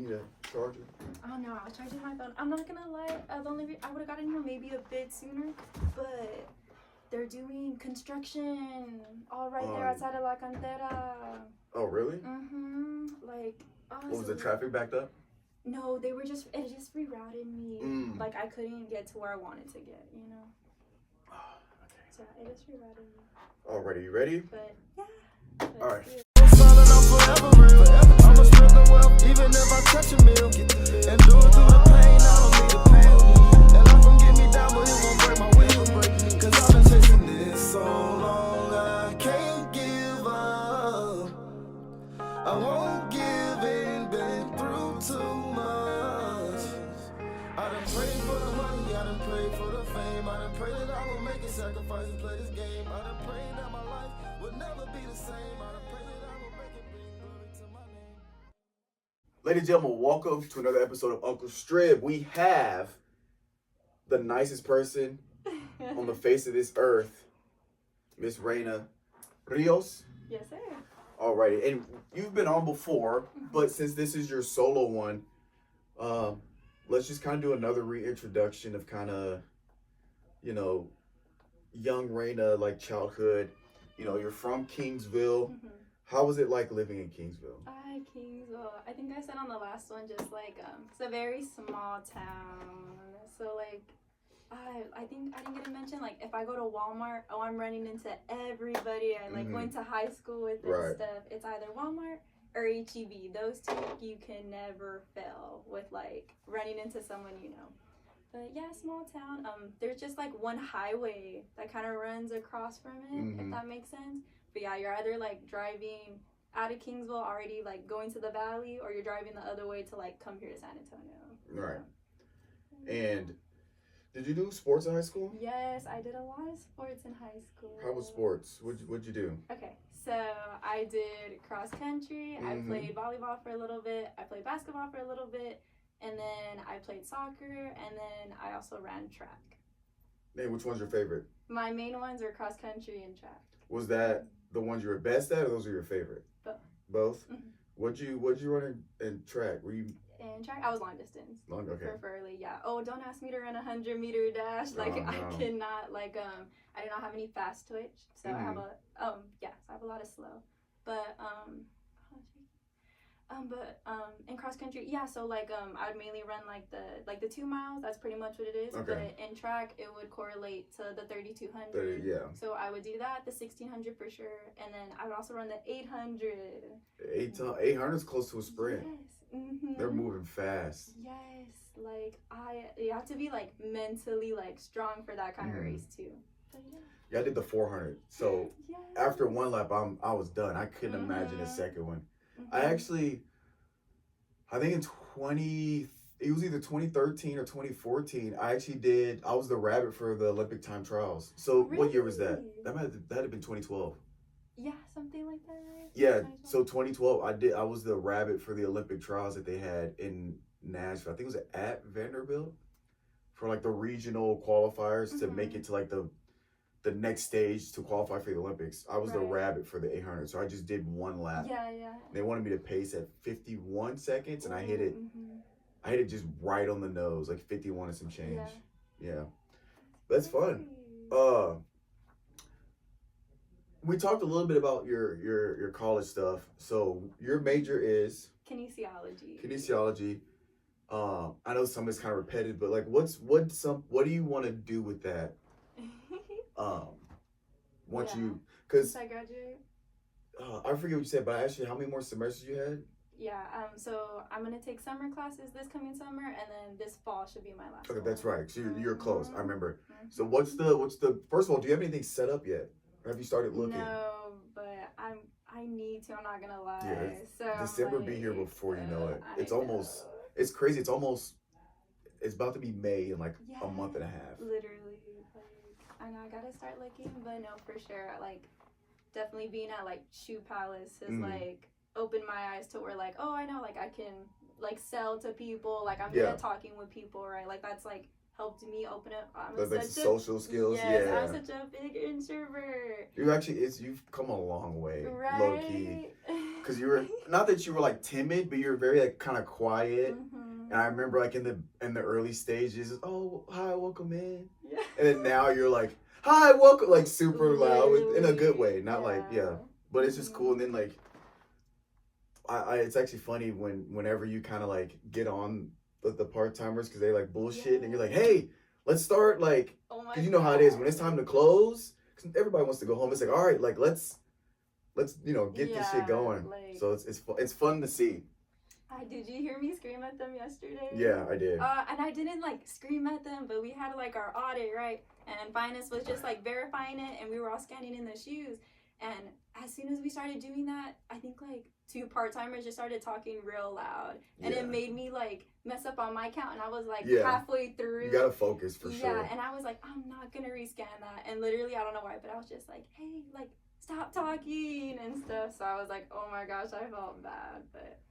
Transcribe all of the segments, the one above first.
need a charger? Oh no, I was charging my phone. I'm not gonna lie. The only I would have gotten here maybe a bit sooner, but they're doing construction all right there outside of La Cantera. Oh really? Like, What was the traffic backed up? No, it just rerouted me. Like I couldn't get to where I wanted to get, you know. Oh, okay. So it just rerouted me. Alrighty, you ready? But yeah. All right. I'ma strip the wealth, even if I touch a meal. And do it through the pain, I don't need a pain. And life gon' get me down, but it won't break my will. Cause I've been chasing this so long, I can't give up. I won't give in, been through too much. I done prayed for the money, I done prayed for the fame. I done prayed that I will make a sacrifice and play this game. I done prayed that my life would never be the same. I done prayed that I will make it bring glory to my name. Ladies and gentlemen, welcome to another episode of Uncle Strib. We have the nicest person on the face of this earth, Miss Reyna Rios. Yes, sir. Alrighty, and you've been on before, but since this is your solo one, let's just kind of do another reintroduction of kind of, you know, young Reyna, like childhood. You know, you're from Kingsville. How was it like living in Kingsville? Kingsville. I think I said on the last one, just like it's a very small town. So like, I think I didn't get to mention, like, if I go to Walmart, I'm running into everybody I like went to high school with and stuff. It's either Walmart or HEB. Those two you can never fail with, like, running into someone you know. But yeah, small town. There's just like one highway that kind of runs across from it, if that makes sense. But yeah, you're either like driving out of Kingsville already, like going to the valley, or you're driving the other way to like come here to San Antonio. Right. And did you do sports in high school? Yes, I did a lot of sports in high school. How was sports? What'd you do? Okay, so I did cross country. I played volleyball for a little bit. I played basketball for a little bit. And then I played soccer, and then I also ran track. Hey, which one's your favorite? My main ones are cross country and track. Was that the ones you were best at, or those are your favorite? Both. Both? What'd you run in track? Were you in track? I was long distance. Long, okay. Preferably, yeah. Oh, don't ask me to run a 100-meter dash. Like no. I cannot. Like I do not have any fast twitch, so I have a so I have a lot of slow. But in cross country, yeah, so like I would mainly run like the 2 miles. That's pretty much what it is. Okay. But in track, it would correlate to the 3,200. Yeah. So I would do that, the 1,600 for sure, and then I would also run the 800. 800 is close to a sprint. Yes. They're moving fast. Yes, like you have to be like mentally like strong for that kind of race too. But yeah, I did the 400. So after one lap, I was done. I couldn't imagine a second one. I think in it was either 2013 or 2014, I was the rabbit for the Olympic time trials. So what year was that? That had to been 2012. Yeah, something like that, right? Yeah, so 2012, I was the rabbit for the Olympic trials that they had in Nashville. I think it was at Vanderbilt for like the regional qualifiers to make it to like the next stage to qualify for the Olympics. I was the rabbit for the 800, so I just did one lap. Yeah. They wanted me to pace at 51 seconds, and I hit it. I hit it just right on the nose, like 51 and some change. Yeah. That's fun. We talked a little bit about your college stuff. So your major is kinesiology. I know some is kind of repetitive, but like what do you want to do with that? Once because I graduate. I forget what you said, but actually, how many more semesters you had? Yeah. So I'm gonna take summer classes this coming summer, and then this fall should be my last. Okay, that's right. So you're close. I remember. So what's the first of all? Do you have anything set up yet? Or have you started looking? No, but I need to. I'm not gonna lie. Yeah, so December be here before you know it. It's crazy. It's about to be May in like a month and a half. Literally. I know I gotta start looking, but no, for sure, like, definitely being at like Shoe Palace has like opened my eyes to where like, oh, I know, like I can like sell to people, like I'm good at talking with people, right? Like that's like helped me open up. Like social skills. Yes, yeah. I'm such a big introvert. You've come a long way, Right. low key. Because you were not that you were like timid, but you were very like kind of quiet. Mm-hmm. And I remember like in the early stages, oh hi, welcome in. Yeah. And then now you're like, hi, welcome, like super loud in a good way, not like But it's just cool. And then like, it's actually funny whenever you kind of like get on the part timers because they like bullshit and you're like, hey, let's start like, because you know how it is when it's time to close. Cause everybody wants to go home. It's like, all right, like let's get this shit going. Like, so it's fun to see. Did you hear me scream at them yesterday? Yeah, I did. And I didn't like scream at them, but we had like our audit, right? And Finis was just like verifying it, and we were all scanning in the shoes. And as soon as we started doing that, I think like 2 part-timers just started talking real loud, and it made me like mess up on my count. And I was like halfway through. You gotta focus for sure. Yeah, and I was like, I'm not gonna rescan that. And literally, I don't know why, but I was just like, hey, like stop talking and stuff. So I was like, oh my gosh, I felt bad, but.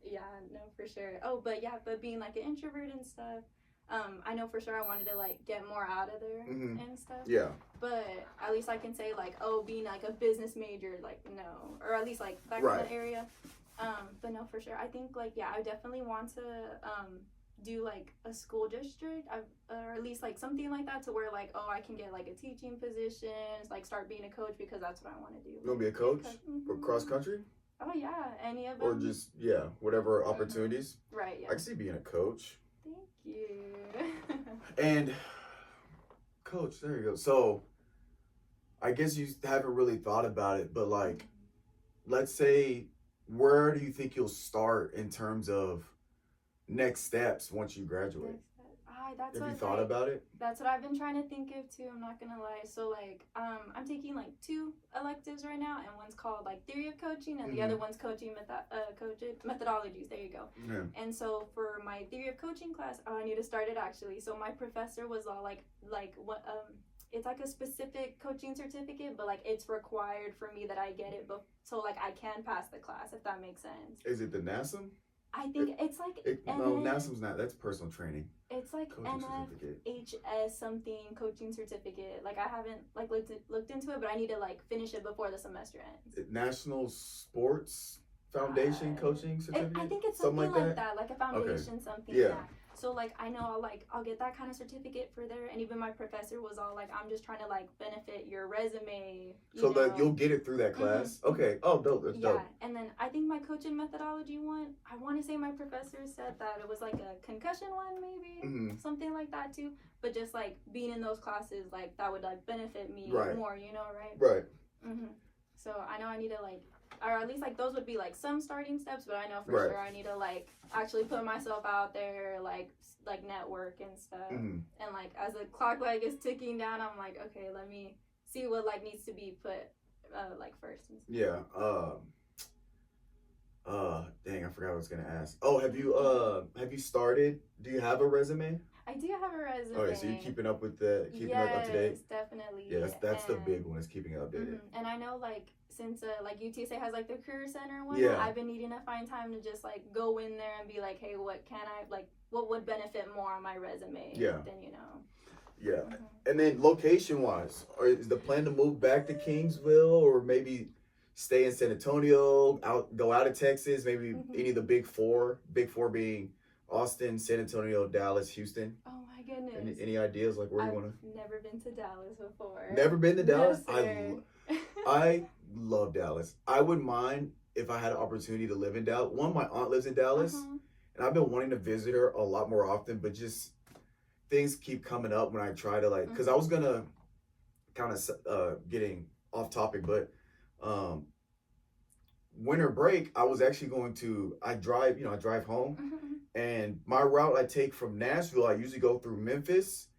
Yeah, no, for sure. Oh, but being like an introvert and stuff, I know for sure I wanted to like get more out of there and stuff. Yeah. But at least I can say like, oh, being like a business major, like no, or at least like that kind of area. But no, for sure. I think like I definitely want to do like a school district, or at least like something like that to where like I can get like a teaching position, like start being a coach because that's what I want to do. You want to be a coach for cross country? Oh yeah, any of them. Or just whatever opportunities. Right. Yeah. I can see being a coach. Thank you. And coach, there you go. So I guess you haven't really thought about it, but like, let's say, where do you think you'll start in terms of next steps once you graduate? Have you thought about it? That's what I've been trying to think of too. I'm not gonna lie. So like, I'm taking like 2 electives right now, and one's called like theory of coaching, and the other one's coaching methodologies. There you go. Yeah. And so for my theory of coaching class, I need to start it actually. So my professor was all like what it's like a specific coaching certificate, but like it's required for me that I get it, so like I can pass the class if that makes sense. Is it the NASM? I think it's like no, NASM's not. That's personal training. It's like NFHS something coaching certificate. Like I haven't like looked into it, but I need to like finish it before the semester ends. National Sports Foundation coaching certificate. I think it's something like that, like a foundation something. Yeah. So like I know I'll get that kind of certificate for there, and even my professor was all like, I'm just trying to like benefit your resume. That you'll get it through that class. Okay. Oh, dope. That's dope. Yeah, and then I think my coaching methodology one, I want to say my professor said that it was like a concussion one, maybe something like that too. But just like being in those classes, like that would like benefit me more, right? Right. So I know I need to like, or at least like those would be like some starting steps, but I know for sure I need to like actually put myself out there, like network and stuff. And like as the clock like is ticking down, I'm like, okay, let me see what like needs to be put like first. Yeah. Dang, I forgot what I was gonna ask. Oh, have you started? Do you have a resume? I do have a resume. Okay, so you're keeping up with keeping it up to date? Yes, definitely. Yeah, that's the big one, is keeping it updated. And I know like since like UTSA has like the career center and whatnot, I've been needing to find time to just like go in there and be like, hey, what would benefit more on my resume than Yeah. And then location wise, is the plan to move back to Kingsville, or maybe stay in San Antonio, go out of Texas, maybe any of the big four being Austin, San Antonio, Dallas, Houston? Oh my goodness. Any ideas like where you want to? I've never been to Dallas before. Never been to Dallas? No, I love Dallas. I wouldn't mind if I had an opportunity to live in Dallas. One, my aunt lives in Dallas, and I've been wanting to visit her a lot more often, but just things keep coming up when I try to like, because I was going to kind of getting off topic, but winter break, I was actually going to, I drive home, and my route I take from Nashville, I usually go through Memphis,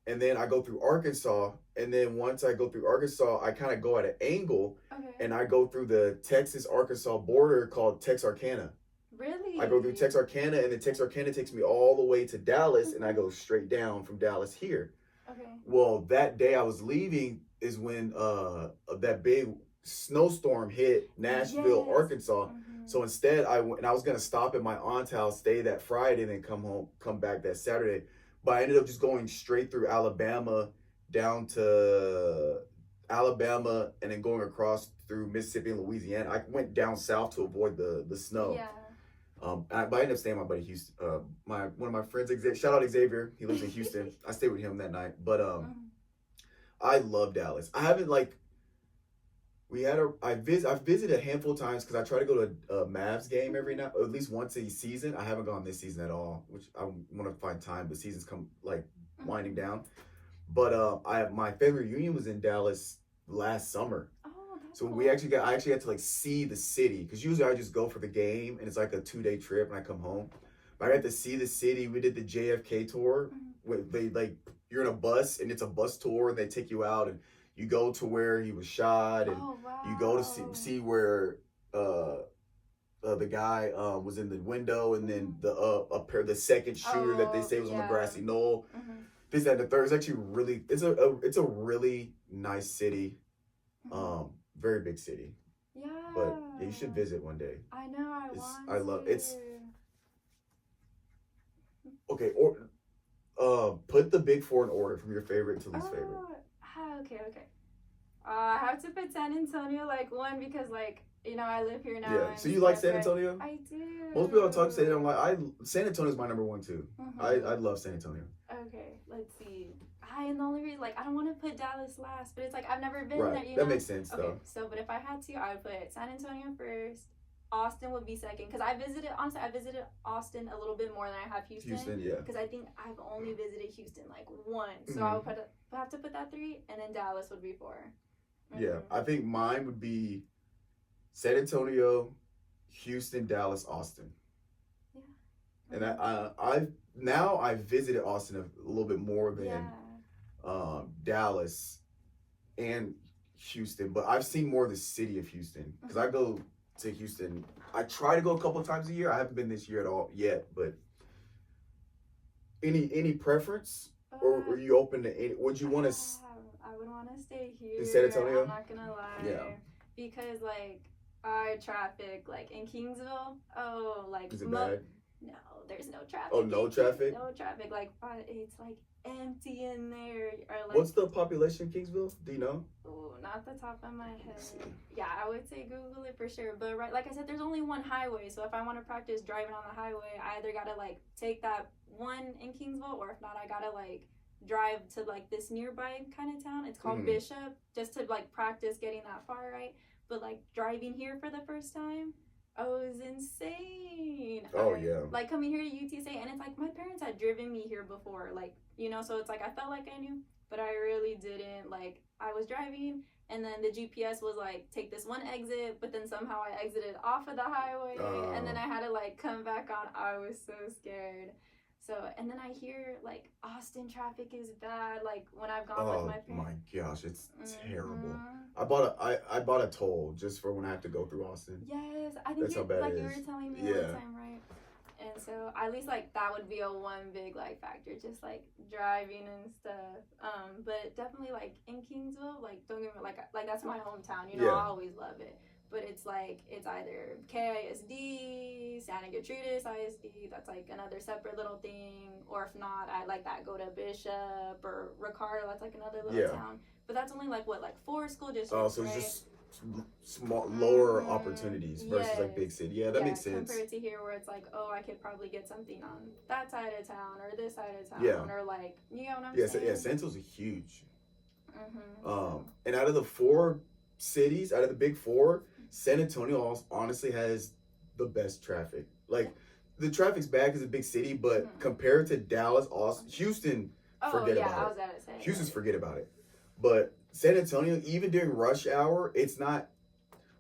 and then I go through Arkansas, and then once I go through Arkansas, I kind of go at an angle, and I go through the Texas-Arkansas border called Texarkana. Really? I go through Texarkana, and then Texarkana takes me all the way to Dallas, and I go straight down from Dallas here. Okay. Well, that day I was leaving is when that big snowstorm hit Nashville, Arkansas. So instead I went, and I was going to stop at my aunt's house, stay that Friday, and then come back that Saturday. but I ended up just going straight through Alabama down to Alabama and then going across through Mississippi and Louisiana. I went down south to avoid the snow. Yeah. But I ended up staying with my buddy Houston. One of my friends, shout out Xavier. He lives in Houston. I stayed with him that night. But I love Dallas. I haven't I've visited a handful of times because I try to go to a Mavs game every now, at least once a season. I haven't gone this season at all, which I want to find time. But seasons come winding down. But my family reunion was in Dallas last summer. Oh, that's So cool. I actually had to see the city because usually I just go for the game and it's like a 2-day trip and I come home. But I got to see the city. We did the JFK tour. You're in a bus and it's a bus tour and they take you out and you go to where he was shot and you go to see where the guy was in the window and then the second shooter that they say was on the grassy knoll. This, that, and the third. It's actually it's a really nice city. Very big city. Yeah. But you should visit one day. I know. I love it's. Okay, or put the big four in order from your favorite to least favorite. Okay. I have to put San Antonio one because I live here now. Yeah. So you like San Antonio? I do. Most people I talk to say that I'm like San Antonio's my number one too. I love San Antonio. Okay, let's see. And the only reason I don't want to put Dallas last, but it's I've never been Right. there. You That know? makes sense Okay, though. so but if I had to, I would put San Antonio first. Austin would be second because I visited Austin a little bit more than I have Houston. Houston, yeah. Because I think I've only visited Houston once, so I would have to put that 3, and then Dallas would be 4. Yeah, I think mine would be San Antonio, Houston, Dallas, Austin. Yeah. And I've visited Austin a little bit more than Dallas and Houston, but I've seen more of the city of Houston because I go to Houston. I try to go a couple of times a year. I haven't been this year at all yet, but any preference, or are you open to any? Would you want to? I would want to stay here in San Antonio. I'm not gonna lie. Yeah. Because traffic in Kingsville. Is it bad? No, there's no traffic. Oh, no traffic? No traffic. It's empty in there. Or What's the population in Kingsville? Do you know? Ooh, not the top of my head. Yeah, I would say Google it for sure. But like I said, there's only one highway. So if I want to practice driving on the highway, I either gotta take that one in Kingsville, or if not, I gotta drive to this nearby kind of town. It's called Bishop, just to practice getting that far, right? But driving here for the first time, oh, it was insane. Yeah. Coming here to UTSA, and it's my parents had driven me here before, so it's I felt like I knew, but I really didn't. I was driving, and then the GPS was take this one exit, but then somehow I exited off of the highway, and then I had to come back on. I was so scared. So, and then I hear Austin traffic is bad. When I've gone with my parents. Oh my gosh, it's terrible. I bought a toll just for when I have to go through Austin. Yes, I think That's how bad it you is. were telling me all the time, right? And so at least that would be one big factor, just driving and stuff. But definitely in Kingsville, don't get me that's my hometown. I always love it. But it's it's either KISD, Santa Gertrudis ISD, that's another separate little thing, or if not, I go to Bishop or Ricardo, that's another little town. But that's only 4 school districts. Oh, so it's just small, lower opportunities versus big city. Yeah, that makes sense. Compared to here, where it's I could probably get something on that side of town or this side of town, or you know what I'm saying? Yeah, Santos is huge. And out of the 4 cities, out of the big 4, San Antonio honestly has the best traffic. The traffic's bad because it's a big city, but compared to Dallas, Austin, Houston, forget about it. Houston's forget about it. But San Antonio, even during rush hour, it's not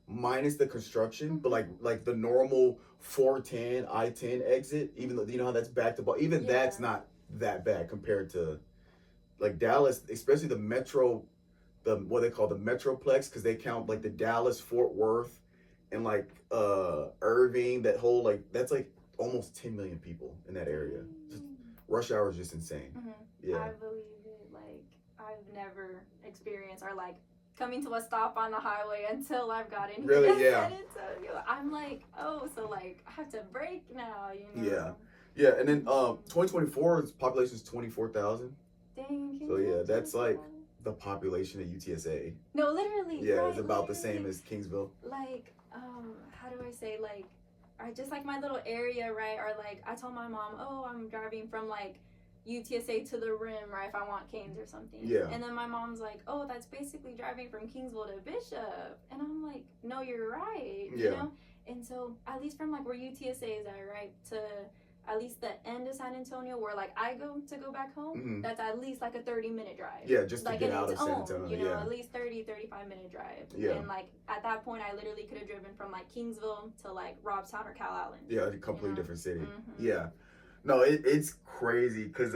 minus the construction, but like the normal 410 I-10 exit, even though you know how that's back to ball, even that's not that bad compared to Dallas, especially the metro. What they call the Metroplex, because they count the Dallas, Fort Worth, and Irving. That whole that's almost 10 million people in that area. Just, rush hour is just insane. Yeah, I believe it. I've never experienced or coming to a stop on the highway until I've gotten really here. yeah. I'm oh, so I have to brake now. Yeah. Yeah, and then 2024's population is 24,000. Dang. So yeah, that's like the population of UTSA. No, literally. Yeah, right, it's about the literally. same as Kingsville. Like, how do I say, like, I just like my little area, right? Or like, I told my mom, oh, I'm driving from like UTSA to the rim, right? If I want canes or something. Yeah. And then my mom's like, oh, that's basically driving from Kingsville to Bishop. And I'm like, no, you're right. Yeah. You know? And so at least from like where UTSA is at, right, to at least the end of San Antonio, where like I go back home, that's at least like a 30-minute drive. Yeah, just to like get out of San Antonio. You know, yeah. at least 35-minute drive. Yeah. And like at that point, I literally could have driven from like Kingsville to like Robstown or Calallen. Yeah, a completely different city. Mm-hmm. Yeah. No, it's crazy because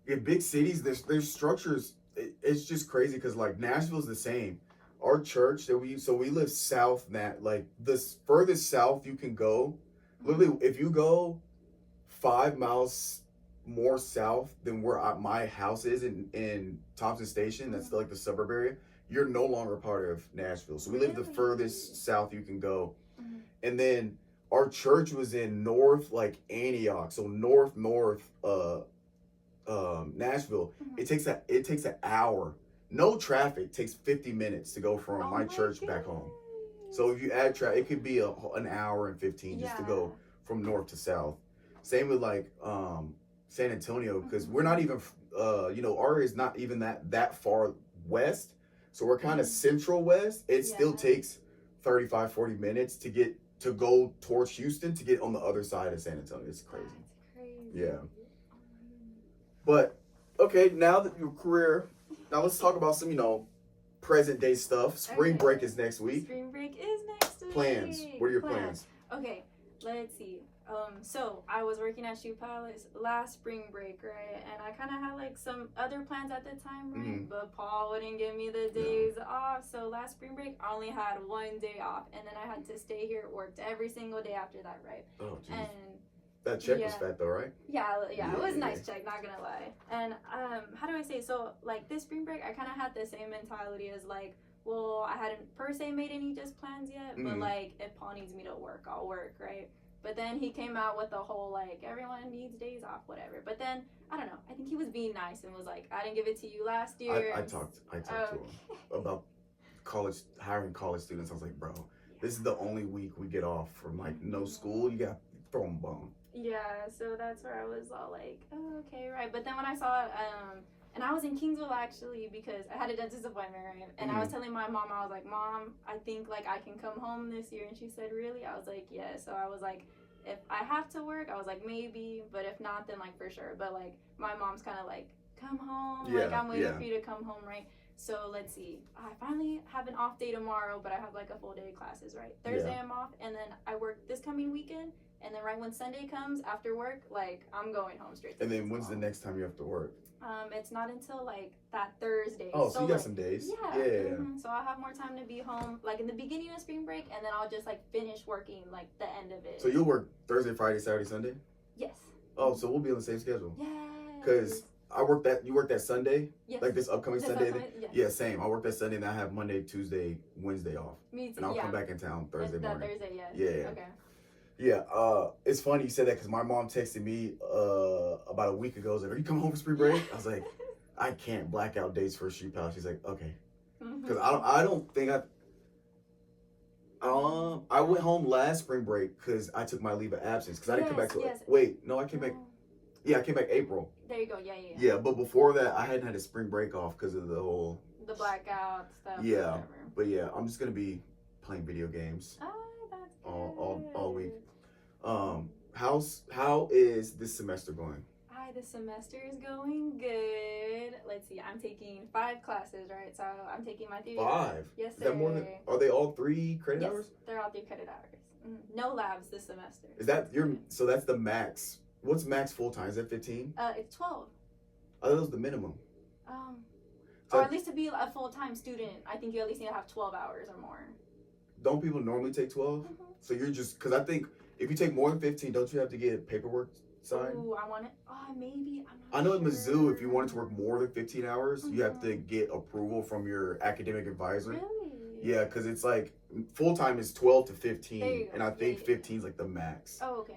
in big cities, there's structures. It's just crazy because like Nashville's the same. Our church that we live south, that like the furthest south you can go. Literally, if you go 5 miles more south than where my house is in Thompson Station, that's like the suburb area, you're no longer part of Nashville. So we live the furthest south you can go. And then our church was in North like Antioch, so north Nashville. It takes an hour. No traffic, takes 50 minutes to go from my church back home. So if you add traffic, it could be an hour and 15 just to go from north to south. Same with like San Antonio, because we're not even our area is not even that far west. So we're kind of central west. It still takes 35-40 minutes to go towards Houston to get on the other side of San Antonio. It's crazy. That's crazy. Yeah. But okay, now that your career, now let's talk about some, present day stuff. Spring break is next week. Spring break is next week. Plans. What are your plans? Okay, let's see. So I was working at Shoe Palace last spring break, right? And I kind of had like some other plans at the time, right? But Paul wouldn't give me the days off. So last spring break, I only had 1 day off, and then I had to stay here, worked every single day after that, right? Oh, jeez. And that check was fat though, right? Yeah, it was a nice check, not gonna lie. And how do I say? So like this spring break, I kind of had the same mentality as like, well, I hadn't per se made any just plans yet, but like if Paul needs me to work, I'll work, right? But then he came out with the whole like everyone needs days off, whatever. But then I don't know. I think he was being nice and was like, I didn't give it to you last year. I talked to him about hiring college students. I was like, bro, this is the only week we get off from like no school. You got to throw them a bone. Yeah, so that's where I was all like, oh, okay, right. But then when I saw it, and I was in Kingsville actually because I had a dentist appointment, right? And I was telling my mom, I was like, Mom, I think like I can come home this year. And she said, really? I was like, yeah. So I was like, if I have to work, I was like, maybe. But if not, then like for sure. But like my mom's kind of like, come home. Like I'm waiting for you to come home, right? So let's see. I finally have an off day tomorrow, but I have like a full day of classes, right? Thursday I'm off, and then I work this coming weekend. And then right when Sunday comes after work, like I'm going home straight to And then when's the next time you have to work? It's not until like that Thursday. Oh, so you got some days. Yeah. So I'll have more time to be home like in the beginning of spring break, and then I'll just like finish working like the end of it. So you'll work Thursday, Friday, Saturday, Sunday? Yes. Oh, so we'll be on the same schedule. Yeah. Because you work that Sunday? Yes. Like this upcoming Sunday? Yes. Yeah, same. I work that Sunday and I have Monday, Tuesday, Wednesday off. Me too. And I'll come back in town Thursday morning. Thursday, Yeah. Okay. Yeah, it's funny you said that because my mom texted me about a week ago. I was like, are you coming home for spring break? I was like, I can't black out dates for a Shoe Palace. She's like, okay. Because I don't think I went home last spring break because I took my leave of absence because I didn't come back to wait, no, I came back. Yeah, I came back April. There you go. Yeah. Yeah, but before that, I hadn't had a spring break off because of the whole... The blackout stuff. Yeah, whatever. But yeah, I'm just going to be playing video games That's good. all week. How is this semester going? The semester is going good. Let's see. I'm taking 5 classes, right? So I'm taking my theory. 5? Yes, sir. Is that more than? Are they all 3 credit yes, hours? They're all 3 credit hours. No labs this semester. Is that so that's the max. What's max full time? Is that 15? It's 12. Oh, that was the minimum. Or at least to be a full-time student, I think you at least need to have 12 hours or more. Don't people normally take 12? So you're just, because I think if you take more than 15, don't you have to get paperwork signed? Ooh, I want it. Maybe. I know at Mizzou, if you wanted to work more than 15 hours, you have to get approval from your academic advisor. Really? Yeah, because it's like full time is 12 to 15, There you go. and I think 15 is like the max. Oh, okay.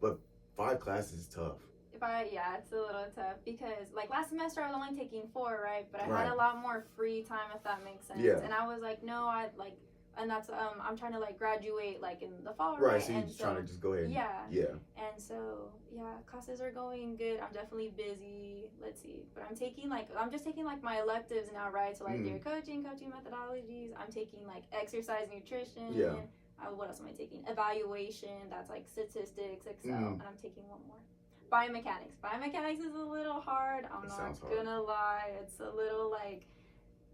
But 5 classes is tough. Yeah, it's a little tough because like last semester I was only taking 4, right? But I Right. had a lot more free time, if that makes sense. Yeah. And I was like, no, I like, and that's I'm trying to like graduate like in the fall, Right, right? so you're And just trying to just go ahead. yeah. And so yeah, classes are going good. I'm definitely busy. Let's see, but I'm just taking like my electives now, right? So like their coaching methodologies. I'm taking like exercise nutrition. Yeah. What else am I taking? Evaluation. That's like statistics, Excel, and I'm taking one more. Biomechanics. Biomechanics is a little hard. I'm not gonna lie. It's a little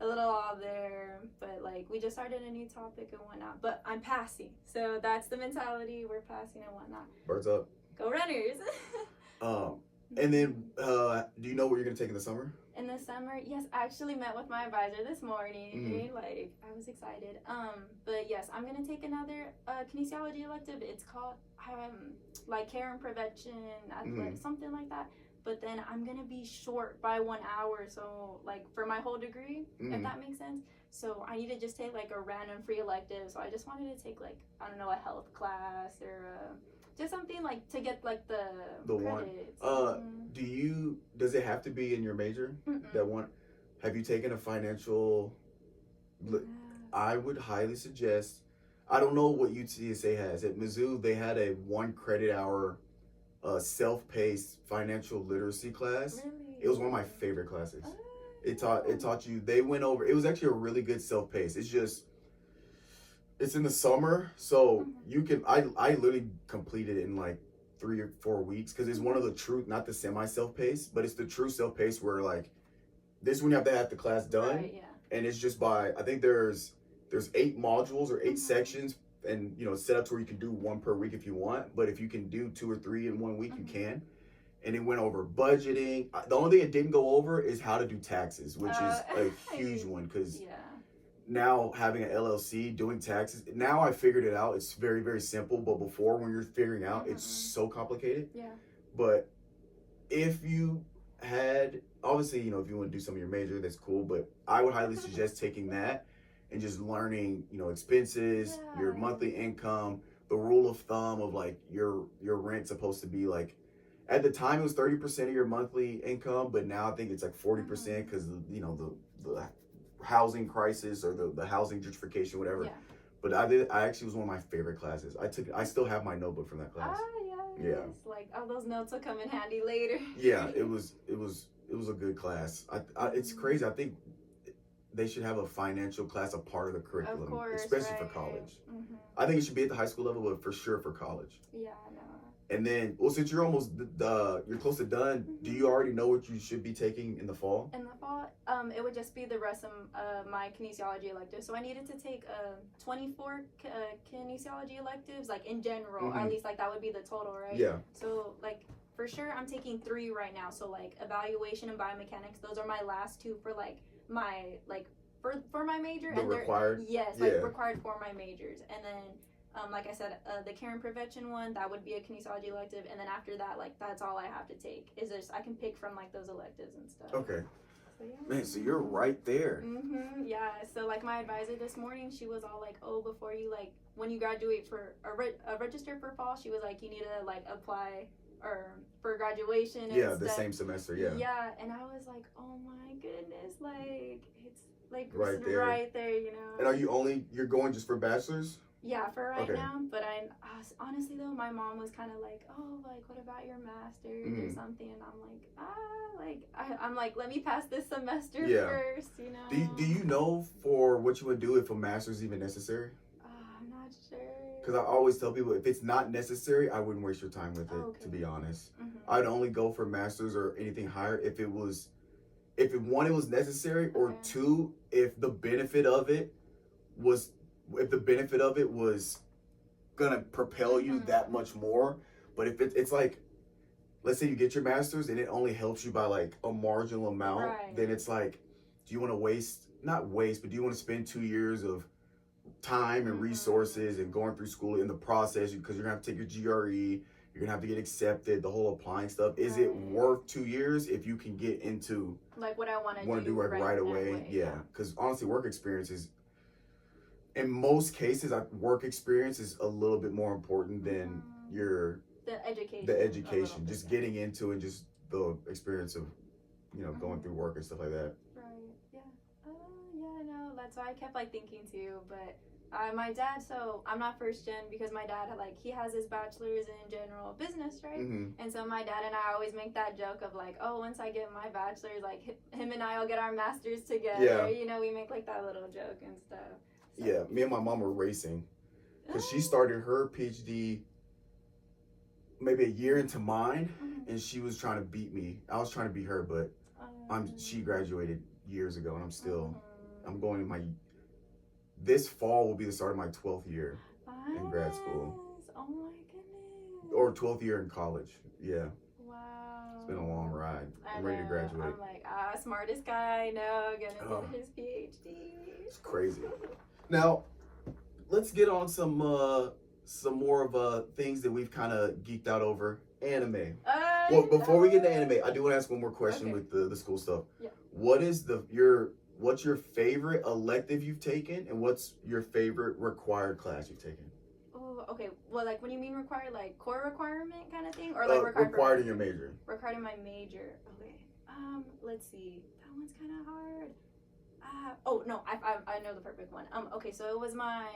all there, but like we just started a new topic and whatnot. But I'm passing, so that's the mentality. We're passing and whatnot. Birds up. Go Runners. And then do you know what you're gonna take in the summer? In the summer, yes, I actually met with my advisor this morning. Like I was excited. But yes, I'm gonna take another kinesiology elective. It's called like care and prevention, something like that. But then I'm gonna be short by 1 hour, so like for my whole degree, if that makes sense. So I need to just take like a random free elective. So I just wanted to take like, I don't know, a health class or just something like to get like the credits. One. Does it have to be in your major? That one? Have you taken a financial? I would highly suggest. I don't know what UTSA has. At Mizzou, they had a 1 credit hour self-paced financial literacy class. Really? It was one of my favorite classes. It taught you. They went over. It was actually a really good self-paced. It's in the summer, so you can. I literally completed it in like 3 or 4 weeks because it's one of the true, not the semi self-paced, but it's the true self-paced where like this one you have to have the class done, right, yeah. And it's just by I think there's 8 modules or 8 sections, and it's set up to where you can do 1 per week if you want, but if you can do 2 or 3 in 1 week, you can. And it went over budgeting. The only thing it didn't go over is how to do taxes, which is a huge one because now having an LLC, doing taxes, now I figured it out. It's very, very simple, but before when you're figuring out, it's so complicated. Yeah. But if you had, obviously, if you want to do some of your major, that's cool, but I would highly suggest taking that and just learning, expenses, your monthly income, the rule of thumb of like your rent's supposed to be like, at the time it was 30% of your monthly income, but now I think it's like 40% because the housing crisis or the housing gentrification, whatever. Yeah. But I actually was one of my favorite classes. I still have my notebook from that class. Yeah. Like all those notes will come in handy later. Yeah, it was a good class. It's crazy. I think they should have a financial class a part of the curriculum, of course, especially for college. I think it should be at the high school level, but for sure for college. Yeah, I know. And then, since you're almost you're close to done, do you already know what you should be taking in the fall? In the fall, it would just be the rest of my kinesiology electives. So I needed to take 24 kinesiology electives, like in general, or at least like that would be the total, right? Yeah. So like for sure, I'm taking 3 right now. So like evaluation and biomechanics, those are my last 2 for like my for my major. The required. Required for my majors, and then. Like I said, the care and prevention one, that would be a kinesiology elective, and then after that, like that's all I have to take. Is just I can pick from like those electives and stuff. Okay. So, yeah. Man, so you're right there. Yeah. So like my advisor this morning, she was all like, "Oh, before you like when you graduate for register for fall, she was like, you need to like apply or for graduation." And yeah, stuff. The same semester. Yeah. Yeah, and I was like, "Oh my goodness, like it's like right there, And are you're going just for bachelor's? Yeah, for right now. But I honestly though, my mom was kind of like, "Oh, like what about your master's or something?" And I'm like, I'm like, let me pass this semester first, Do you know for what you would do if a master's is even necessary? I'm not sure. Because I always tell people if it's not necessary, I wouldn't waste your time with it. To be honest, I'd only go for master's or anything higher if it was necessary, or 2, if the benefit of it was gonna propel you that much more. But if it's like, let's say you get your master's and it only helps you by like a marginal amount, then it's like, do you want to do you want to spend 2 years of time and resources and going through school in the process, because you're gonna have to take your GRE, you're gonna have to get accepted, the whole applying stuff. Is it worth 2 years if you can get into like what I want to do right away? Yeah, because honestly, work experience is, in most cases, work experience is a little bit more important than your the education. The education, just getting into and just the experience of, you know, going through work and stuff like that. Right. Yeah. Yeah. No, that's why I kept like thinking too. But my dad. So I'm not first gen because my dad had like he has his bachelor's in general business, right? Mm-hmm. And so my dad and I always make that joke of like, oh, once I get my bachelor's, like him and I will get our masters together. Yeah. You know, we make like that little joke and stuff. So. Yeah, me and my mom were racing because she started her PhD maybe a year into mine, and she was trying to beat me. I was trying to beat her, but she graduated years ago, and I'm going to this fall will be the start of my 12th year in grad school. Oh my goodness. Or 12th year in college. Yeah. Wow. It's been a long ride. I'm ready to graduate. I'm like, smartest guy I know, gonna get his PhD. It's crazy. Now, let's get on some more of things that we've kind of geeked out over. Anime. Well, before we get to anime, I do want to ask one more question with the school stuff. Yeah. What's your favorite elective you've taken, and what's your favorite required class you've taken? Oh, okay. Well, like when you mean required, like core requirement kind of thing, or like required in your major? Required in my major. Okay. Let's see. That one's kind of hard. Oh no, I know the perfect one. Okay, so it was my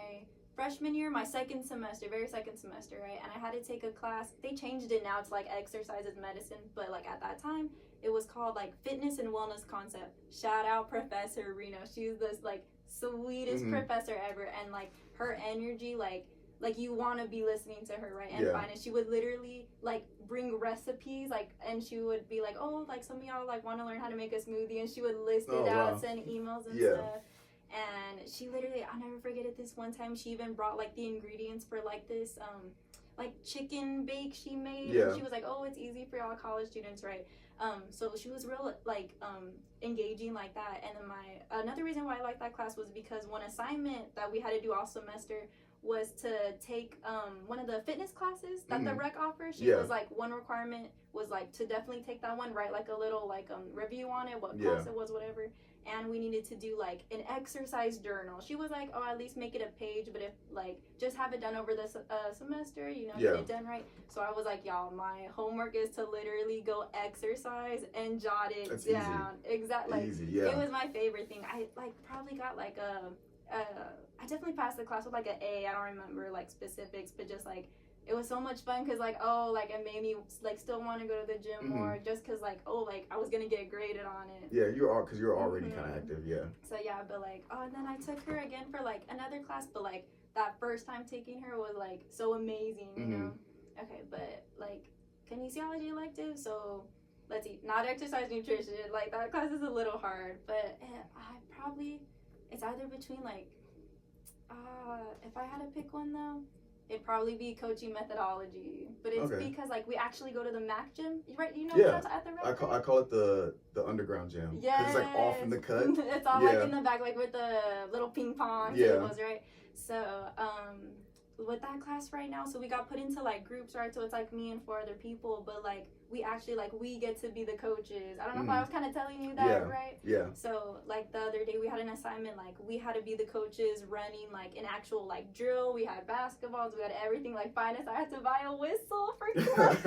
freshman year, my very second semester, right? And I had to take a class. They changed it now to like exercise as medicine, but like at that time, it was called like fitness and wellness concept. Shout out Professor Reno. She's this like sweetest professor ever, and like her energy, like you want to be listening to her, right? And finance, she would literally like bring recipes, like, and she would be like, oh, like some of y'all like want to learn how to make a smoothie, and she would list it out, send emails and stuff. And she literally, I'll never forget it. This one time, she even brought like the ingredients for like this like chicken bake she made. And she was like, oh, it's easy for y'all college students, right? So she was real like engaging like that. And then another reason why I liked that class was because one assignment that we had to do all semester was to take one of the fitness classes that the rec offers. She was like, one requirement was like to definitely take that one, write like a little like review on it, what class it was, whatever. And we needed to do like an exercise journal. She was like, oh, at least make it a page, but if like just have it done over the semester, you know, get it done right. So I was like, y'all, my homework is to literally go exercise and jot it down. Exactly. Easy, It was my favorite thing. I like probably got like I definitely passed the class with like an A. I don't remember like specifics, but just like it was so much fun because like it made me like still want to go to the gym more, just because like like I was gonna get graded on it. Yeah, because you're already kind of active. Yeah. So yeah, but like and then I took her again for like another class, but like that first time taking her was like so amazing, you know. Okay, but like kinesiology elective, so let's see, not exercise nutrition. Like that class is a little hard, but it's either between like if I had to pick one though, it'd probably be coaching methodology. But it's because like we actually go to the MAC gym, right? You know, at the rec. I call it the underground gym. Yeah, it's like off in the cut. It's all like in the back, like with the little ping pong tables, right? So with that class right now, so we got put into like groups, right? So it's like me and 4 other people, but like we actually like we get to be the coaches. I don't know if I was kind of telling you that, right? Yeah. So like the other day we had an assignment, like we had to be the coaches running like an actual like drill. We had basketballs, we had everything. Like finest, I had to buy a whistle for class.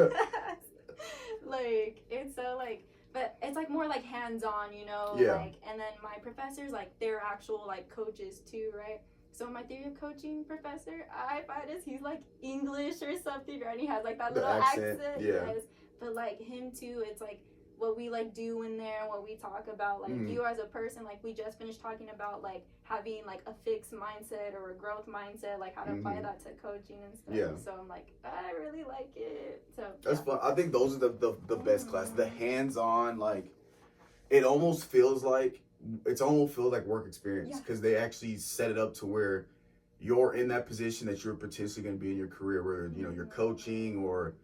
Like it's so like, but it's like more like hands-on, you know. Like, and then my professors, like they're actual like coaches too, right? So my theory of coaching professor, I find he's like English or something, right? And he has like that little accent. Yes. But like him too, it's like what we like do in there, what we talk about, like you as a person, like we just finished talking about like having like a fixed mindset or a growth mindset, like how to apply that to coaching and stuff. Yeah. So I'm like, I really like it. So that's fun. I think those are the best class. The hands-on, like it almost feels like work experience because they actually set it up to where you're in that position that you're potentially going to be in your career, where you know you're coaching or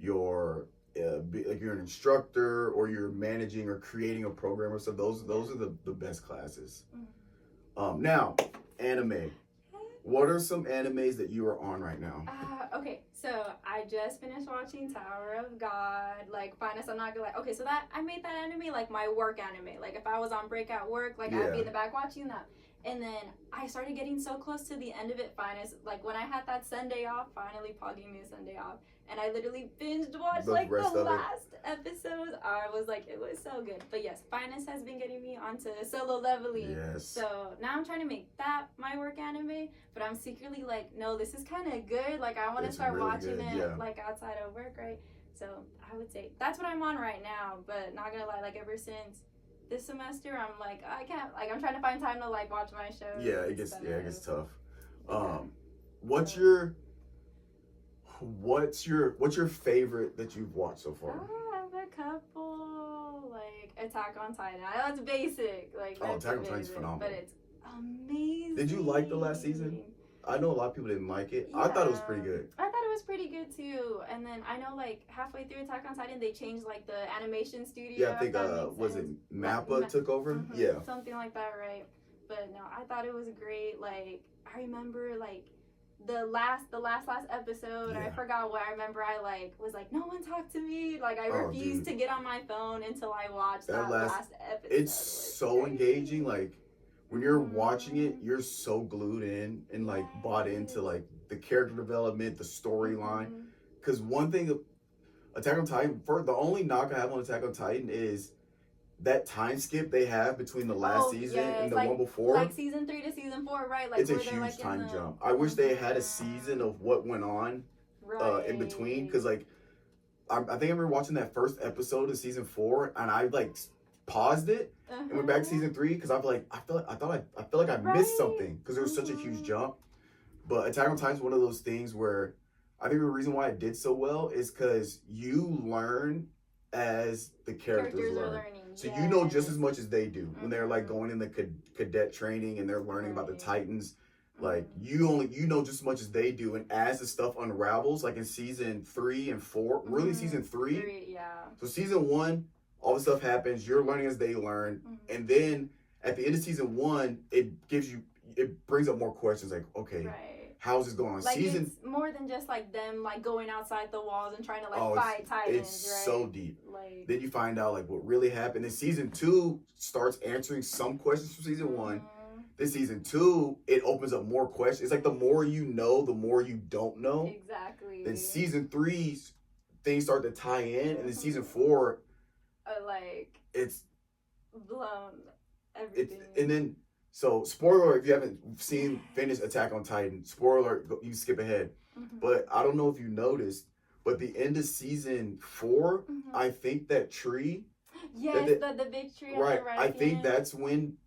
you're like you're an instructor or you're managing or creating a program or stuff. Those are the best classes. Now, anime. What are some animes that you are on right now? Okay, so I just finished watching Tower of God. Like, finest, I'm not gonna like. Okay, so that I made that anime like my work anime. Like, if I was on break at work, like I'd be in the back watching that. And then I started getting so close to the end of it, like when I had that Sunday off, finally Paul gave me a Sunday off, and I literally binged watched The like rest the of it. last episode. I was like, it was so good. But yes, Finis has been getting me onto Solo Leveling. Yes. So now I'm trying to make that my work anime, but I'm secretly like, no, this is kind of good. Like I want to It's start really watching good, it yeah. like outside of work, right? So I would say that's what I'm on right now. But not gonna lie, like ever since this semester, I'm like, I can't, like I'm trying to find time to like watch my shows. Yeah, it gets tough. Yeah. What's your favorite that you've watched so far? I have a couple, like Attack on Titan. I know it's basic, like Oh, that's Attack on Titan's basic, phenomenal. but it's amazing. Did you like the last season? I know a lot of people didn't like it. I thought it was pretty good. I thought it was pretty good too. And then I know like halfway through Attack on Titan, they changed like the animation studio. Yeah, I think if that makes was it sense. Mappa took over? Mhm, Yeah. something like that, right? But no, I thought it was great. Like I remember like the last episode. Yeah. I forgot what I remember. I like was like, no one talk to me. Like I refused to get on my phone until I watched that last episode. It's so engaging. Like when you're watching it, you're so glued in and like bought into like the character development, the storyline. Because one thing, Attack on Titan, the only knock I have on Attack on Titan is that time skip they have between the last season and the like, one before. Like season 3 to season 4, right? Like it's a where they're, huge like, time jump. I wish they had a season of what went on in between. Because like, I think I remember watching that first episode of season 4 and I like paused it and went back to season 3 because I feel like I missed something because there was such a huge jump. But Attack on Titan is one of those things where I think the reason why it did so well is because you learn as the characters learn. Are learning. So you know just as much as they do when they're like going in the cadet training and they're learning about the Titans. Like you know just as much as they do, and as the stuff unravels, like in season 3 and 4, really season 3. Yeah. So season 1, all the stuff happens. You're learning as they learn, and then at the end of season 1, it brings up more questions. Like, okay, how's this going on? Like it's more than just like them like going outside the walls and trying to like fight Titans. It's right? so deep. Like then you find out like what really happened. Then season 2 starts answering some questions from season 1. Then season 2, it opens up more questions. It's like the more you know, the more you don't know. Exactly. Then season 3, things start to tie in, and then season 4, like it's blown everything. And then so spoiler alert, if you haven't finished Attack on Titan, spoiler alert, you skip ahead. But I don't know if you noticed, but the end of season 4, I think that tree. Yes, the big tree. Right. I think that's when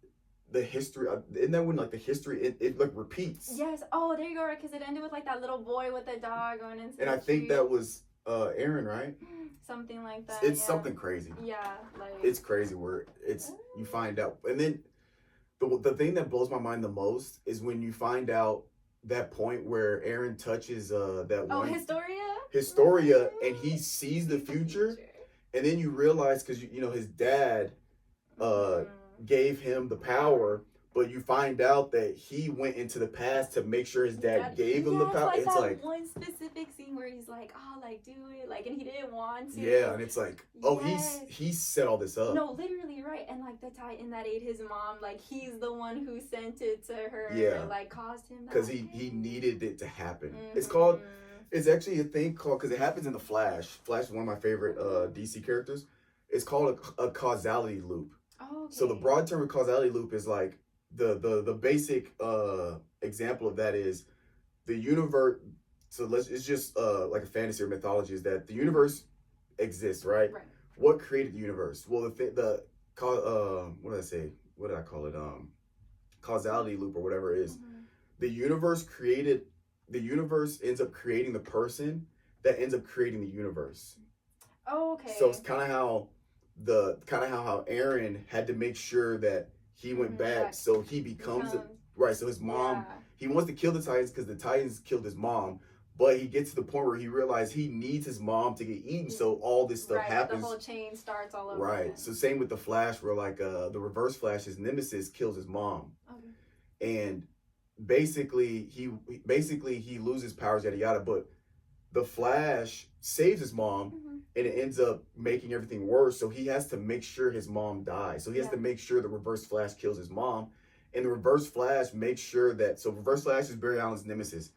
the history, isn't that when like the history it like repeats? Yes. Oh, there you go. Right, because it ended with like that little boy with the dog going into. And I think that was Aaron, right? Something like that. It's something crazy. Yeah, like it's crazy where you find out, and then the thing that blows my mind the most is when you find out that point where Aaron touches that one Historia, and he sees the future, and then you realize because you know his dad gave him the power, but you find out that he went into the past to make sure his dad gave him the power. Like it's that like one specific scene where he's like, "Oh, like do it," like, and he didn't want to. Yeah, and it's like, oh, he set all this up. No, literally, right? And like the Titan that ate his mom, like he's the one who sent it to her. Yeah, like caused him because he needed it to happen. It's actually a thing called, because it happens in the Flash. Flash is one of my favorite DC characters. It's called a causality loop. Oh, okay. So the broad term of causality loop is like the basic example of that is the universe. So it's just like a fantasy or mythology is that the universe exists, right? Right. What created the universe? Well, what did I say? What did I call it? Causality loop or whatever it is. The universe ends up creating the person that ends up creating the universe. Oh, okay. So it's kind of how Aaron had to make sure that he went back, so he becomes right. So his mom, he wants to kill the Titans because the Titans killed his mom, but he gets to the point where he realized he needs his mom to get eaten. So all this stuff happens. The whole chain starts all over. Right. Again. So same with the Flash, where like the Reverse Flash, his nemesis kills his mom, and basically he loses powers, yada yada. But the Flash saves his mom, and it ends up making everything worse. So he has to make sure his mom dies. So he has to make sure the Reverse Flash kills his mom, And the Reverse Flash makes sure that, so Reverse Flash is Barry Allen's nemesis.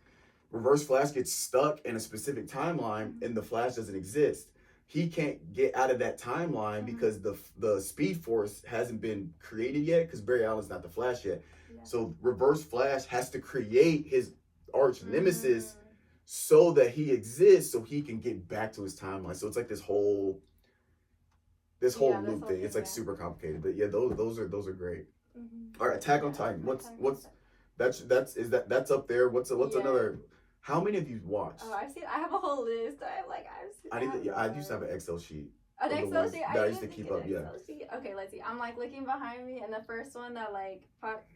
Reverse Flash gets stuck in a specific timeline and the Flash doesn't exist. He can't get out of that timeline because the Speed Force hasn't been created yet because Barry Allen's not the Flash yet. Yeah. So Reverse Flash has to create his arch nemesis so that he exists so he can get back to his timeline. So it's like this whole loop thing. It's like super complicated. But yeah, those are great. All right, Attack on Titan. That's up there. What's another? How many have you watched? Oh, I have a whole list. I used to have an Excel sheet. An Excel sheet? I used to keep up, yeah. Okay, let's see. I'm like looking behind me, and the first one that like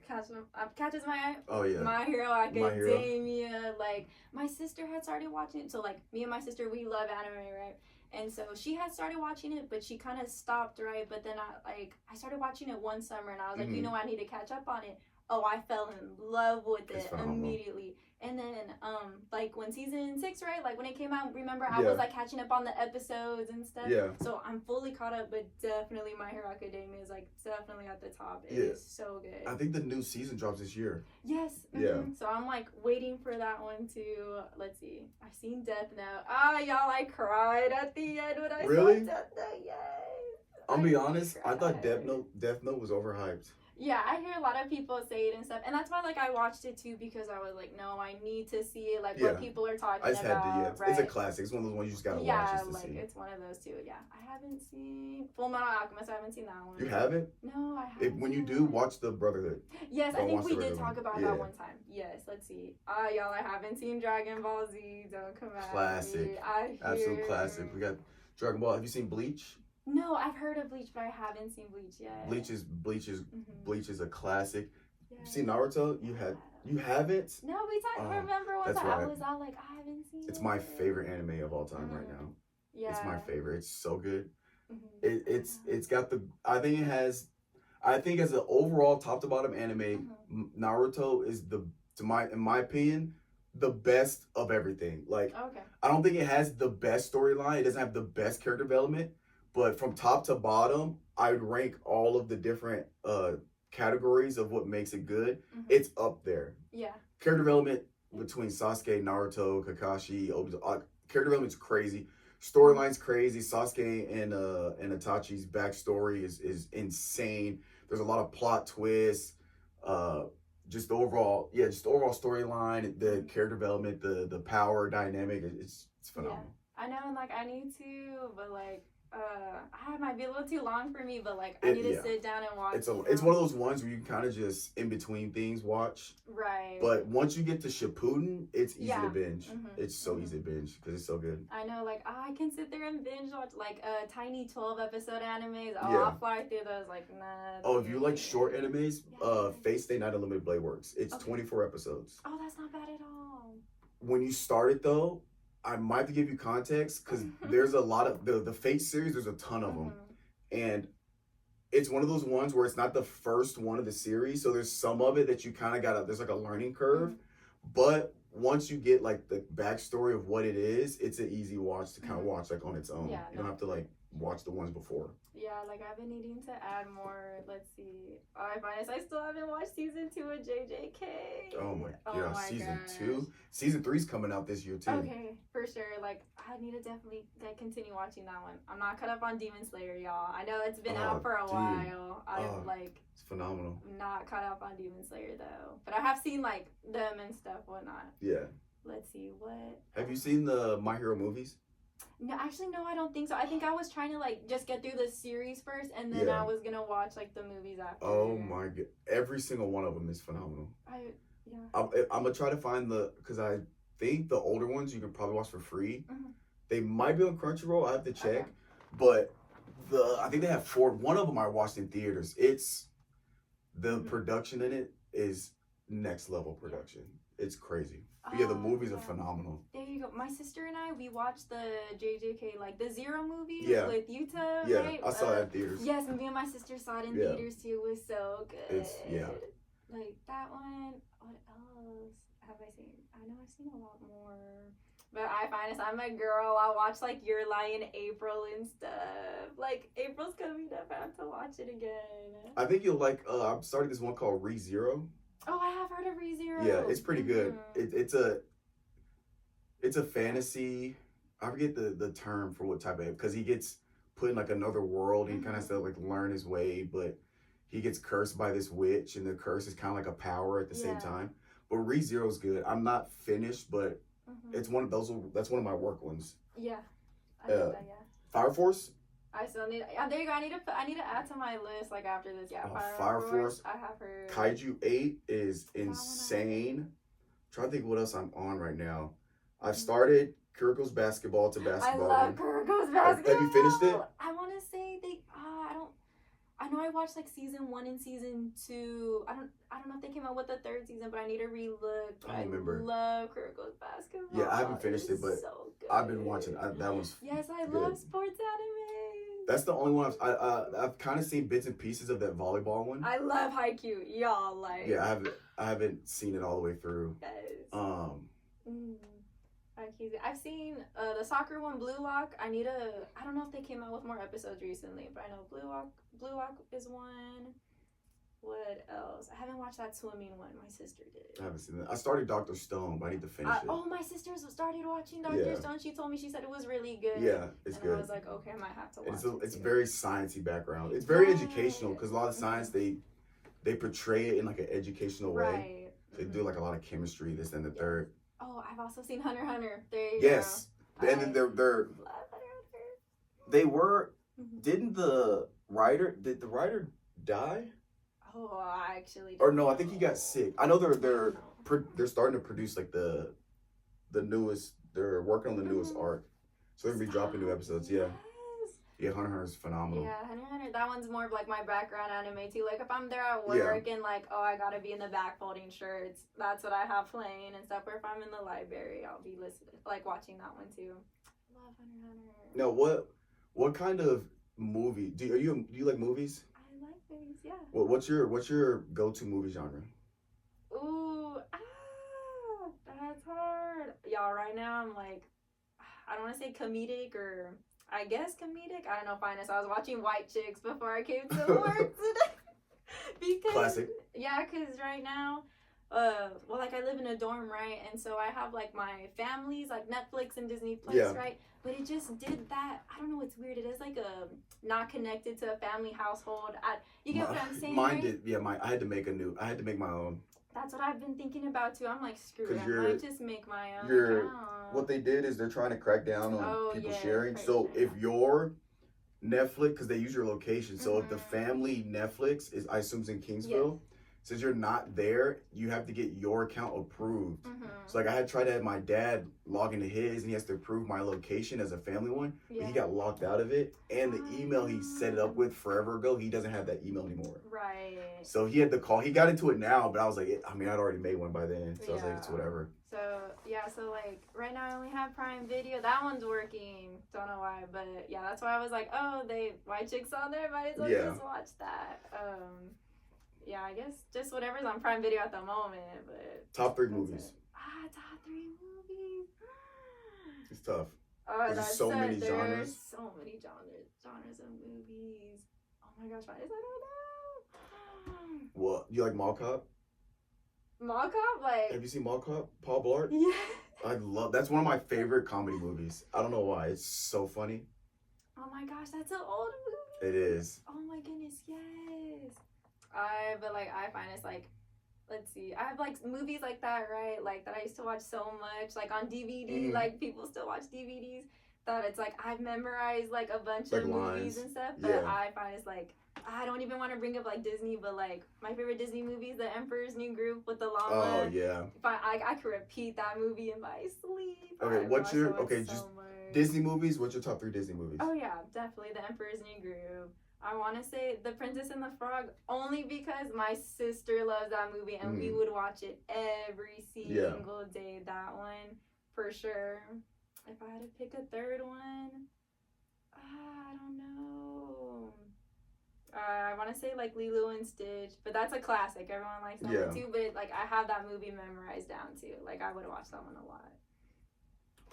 catches my eye. Oh yeah. My Hero Academia. Like my sister had started watching it, so like me and my sister, we love anime, right? And so she had started watching it, but she kind of stopped, right? But then I started watching it one summer, and I was like, you know, I need to catch up on it. Oh, I fell in love with it immediately. And then, like when season 6, right? Like when it came out, remember I was like catching up on the episodes and stuff. Yeah. So I'm fully caught up, but definitely My Hero Academia is like definitely at the top. It is so good. I think the new season drops this year. Yes. Yeah. So I'm like waiting for that one too. Let's see. I've seen Death Note. Y'all, I cried at the end when I saw Death Note. Yes. I'll be honest. I thought Death Note was overhyped. Yeah, I hear a lot of people say it and stuff, and that's why like I watched it too because I was like, no, I need to see it, like what people are talking about. It's a classic. It's one of those ones you just gotta watch just to see. Yeah, like it's one of those too. Yeah, I haven't seen Full Metal Alchemist. I haven't seen that one. You haven't? No, I haven't. When you do, watch the Brotherhood. Yes, I think we did talk about that one time. Yes, let's see. Y'all, I haven't seen Dragon Ball Z. Don't come out. Classic. Absolute classic. We got Dragon Ball. Have you seen Bleach? No, I've heard of Bleach, but I haven't seen Bleach yet. Bleach is a classic. Yeah. You seen Naruto? You haven't? No, we talked. Remember one time I was all like, I haven't seen it. It's my favorite anime of all time right now. Yeah, it's my favorite. It's so good. It's got the. I think as an overall top to bottom anime, Naruto is in my opinion, the best of everything. Like, I don't think it has the best storyline. It doesn't have the best character development. But from top to bottom, I would rank all of the different categories of what makes it good. It's up there. Yeah. Character development between Sasuke, Naruto, Kakashi, Obito, character development's crazy. Storyline's crazy. Sasuke and Itachi's backstory is insane. There's a lot of plot twists. Just the overall storyline, the character development, the power dynamic. It's phenomenal. Yeah. I know, and like I need to, but like. It might be a little too long for me, but like I need to sit down and watch. It's one of those ones where you kind of just in between things watch. Right. But once you get to Shippuden, it's easy to binge. It's so easy to binge because it's so good. I know, like I can sit there and binge watch like tiny 12-episode animes. I'll fly through those like nah. Oh, if you like short animes, Fate Stay Night Unlimited Blade Works. It's 24 episodes. Oh, that's not bad at all. When you start it though, I might have to give you context because there's a lot of the Fate series. There's a ton of them, and it's one of those ones where it's not the first one of the series. So there's some of it that you kind of there's like a learning curve, but once you get like the backstory of what it is, it's an easy watch to kind of watch like on its own. Yeah, you don't have to like watch the ones before. Yeah, like I've been needing to add more. Let's see. I still haven't watched season 2 of JJK. Oh my god, season 2. Season 3's coming out this year too. Okay, for sure. Like I need to definitely continue watching that one. I'm not caught up on Demon Slayer, y'all. I know it's been out for a while. I'm like it's phenomenal. Not caught up on Demon Slayer though, but I have seen like them and stuff, whatnot. Yeah. Let's see what. Have you seen the My Hero movies? No, actually, no, I don't think so. I think I was trying to like just get through the series first, and then I was gonna watch like the movies after. Oh my god, every single one of them is phenomenal. I'm gonna try to find because I think the older ones you can probably watch for free. They might be on Crunchyroll. I have to check, but I think they have 4. One of them I watched in theaters. It's the production in it is next level production. It's crazy. But the movies are phenomenal. There you go. My sister and I, we watched the JJK, like the Zero movie with Yuta, right? I saw that in theaters. Yes, me and my sister saw it in theaters too. It was so good. Like that one. What else have I seen? I know I've seen a lot more. But I'm a girl. I'll watch like Your Lie in April and stuff. Like April's coming up. I have to watch it again. I think you'll like. I'm starting this one called ReZero. Oh, I have heard of ReZero. Yeah, it's pretty good. It's a fantasy. I forget the term for what type of, because he gets put in like another world and he kind of has to like learn his way, but he gets cursed by this witch and the curse is kind of like a power at the same time. But ReZero is good. I'm not finished, but it's one of those. That's one of my work ones. Yeah, I like that. Yeah. Fire Force. I still need. There you go. I need to add to my list like after this. Yeah, Fire Force. I have heard. Kaiju 8 is insane. I'm trying to think what else I'm on right now. I've started Kuroko's Basketball to basketball. I love Kuroko's Basketball. Have you finished it? I want to say they. I know I watched like season 1 and season 2. I don't know if they came out with the 3rd season, but I need to relook. I don't remember. I love Kuroko's Basketball. Yeah, I haven't finished it, but so good. I've been watching. That one's Yes, I good. love sports anime. That's the only one I've kind of seen bits and pieces of that volleyball one. I love Haikyuu, y'all like. Yeah, I haven't seen it all the way through. Yes. I've seen the soccer one, Blue Lock. I don't know if they came out with more episodes recently, but I know Blue Lock is one. What else? I haven't watched that swimming one. My sister did. I haven't seen that. I started Dr. Stone, but I need to finish it. Oh, my sister started watching Dr. Stone. She told me, she said it was really good. Yeah, it's good. I was like, okay, I might have to watch it. It's very sciencey background. It's very educational because a lot of science they portray it in like an educational way. Right. They do like a lot of chemistry, this and the third. Oh, I've also seen Hunter x Hunter. There you go. And then they're love Hunter x Hunter. They were. Did the writer die? Oh, I actually. Or no, I think he got sick. I know they're starting to produce like the newest. They're working on the newest arc, so they'll be dropping new episodes. Yeah. Yeah, Hunter x Hunter is phenomenal. Yeah, Hunter x Hunter, that one's more of like my background anime too. Like if I'm there at work and like, oh, I gotta be in the back folding shirts, that's what I have playing and stuff. Or if I'm in the library, I'll be listening, like watching that one too. Love Hunter x Hunter. Now, what kind of movie do you like movies? I like movies, yeah. What's your go-to movie genre? Ooh, that's hard. Y'all, right now I'm like, I don't want to say comedic or. I guess comedic. I don't know, finest. I was watching White Chicks before I came to work today. Because classic. Yeah, because right now, well, like I live in a dorm, right? And so I have like my families, like Netflix and Disney Plus, right? But it just did that. I don't know. It's weird. It is like a not connected to a family household. You get what I'm saying? Mine did. Yeah, I had to make my own. That's what I've been thinking about too. I'm like, screw it. I might just make my own account. What they did is they're trying to crack down on people sharing. So if your Netflix, because they use your location, so if the family Netflix is, I assume, in Kingsville, since you're not there, you have to get your account approved. So like I had tried to have my dad log into his, and he has to approve my location as a family one. But he got locked out of it, and the email he set it up with forever ago, he doesn't have that email anymore. Right. So he had to call. He got into it now, but I was like, I'd already made one by then, so I was like, it's whatever. So like right now I only have Prime Video. That one's working. Don't know why, but yeah, that's why I was like, oh, White Chicks on there. Might as well just watch that. Yeah, I guess just whatever's on Prime Video at the moment. But top 3 movies. Top 3 movies. It's tough. Oh, there's so many genres. So many genres of movies. Oh my gosh, why is I don't know? Well, you like Mall Cop? Mall Cop, like. Have you seen Mall Cop? Paul Blart? Yeah. That's one of my favorite comedy movies. I don't know why. It's so funny. Oh my gosh, that's an old movie. It is. Oh my goodness, yes. But like I find it's like, let's see, I have like movies like that, right? Like that I used to watch so much, like on DVD, like people still watch DVDs. That it's like I've memorized like a bunch of movies and stuff, but I find it's like I don't even want to bring up like Disney, but like my favorite Disney movies, The Emperor's New Groove with the llama. Oh yeah. I could repeat that movie in my sleep. Okay, Disney movies? What's your top 3 Disney movies? Oh yeah, definitely The Emperor's New Groove. I want to say The Princess and the Frog, only because my sister loves that movie and we would watch it every single day. That one for sure. If I had to pick a third one, I don't know. I want to say like Lilo and Stitch, but that's a classic. Everyone likes that one too. But like I have that movie memorized down too. Like I would watch that one a lot.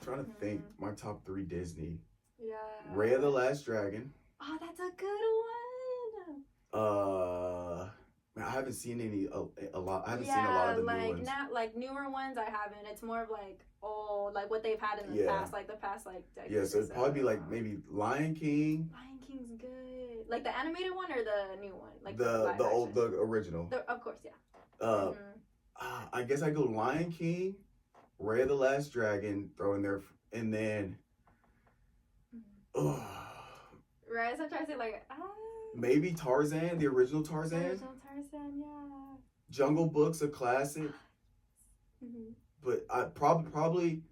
trying to think. My top 3 Disney. Yeah. Raya the Last Dragon. Oh, that's a good one. Man, I haven't seen a lot. I haven't seen a lot of the new ones. Not like newer ones. I haven't. It's more of like old, like what they've had in the past, like the past like decade. Yeah, so it'd probably be like maybe Lion King. Lion King's good. Like the animated one or the new one, like the original. Of course, yeah. I guess I go Lion King, Raya the Last Dragon, throw in there, and then. Right, so I'm trying to say like maybe Tarzan, the original Tarzan. Original Tarzan, yeah. Jungle Book's a classic. But I probably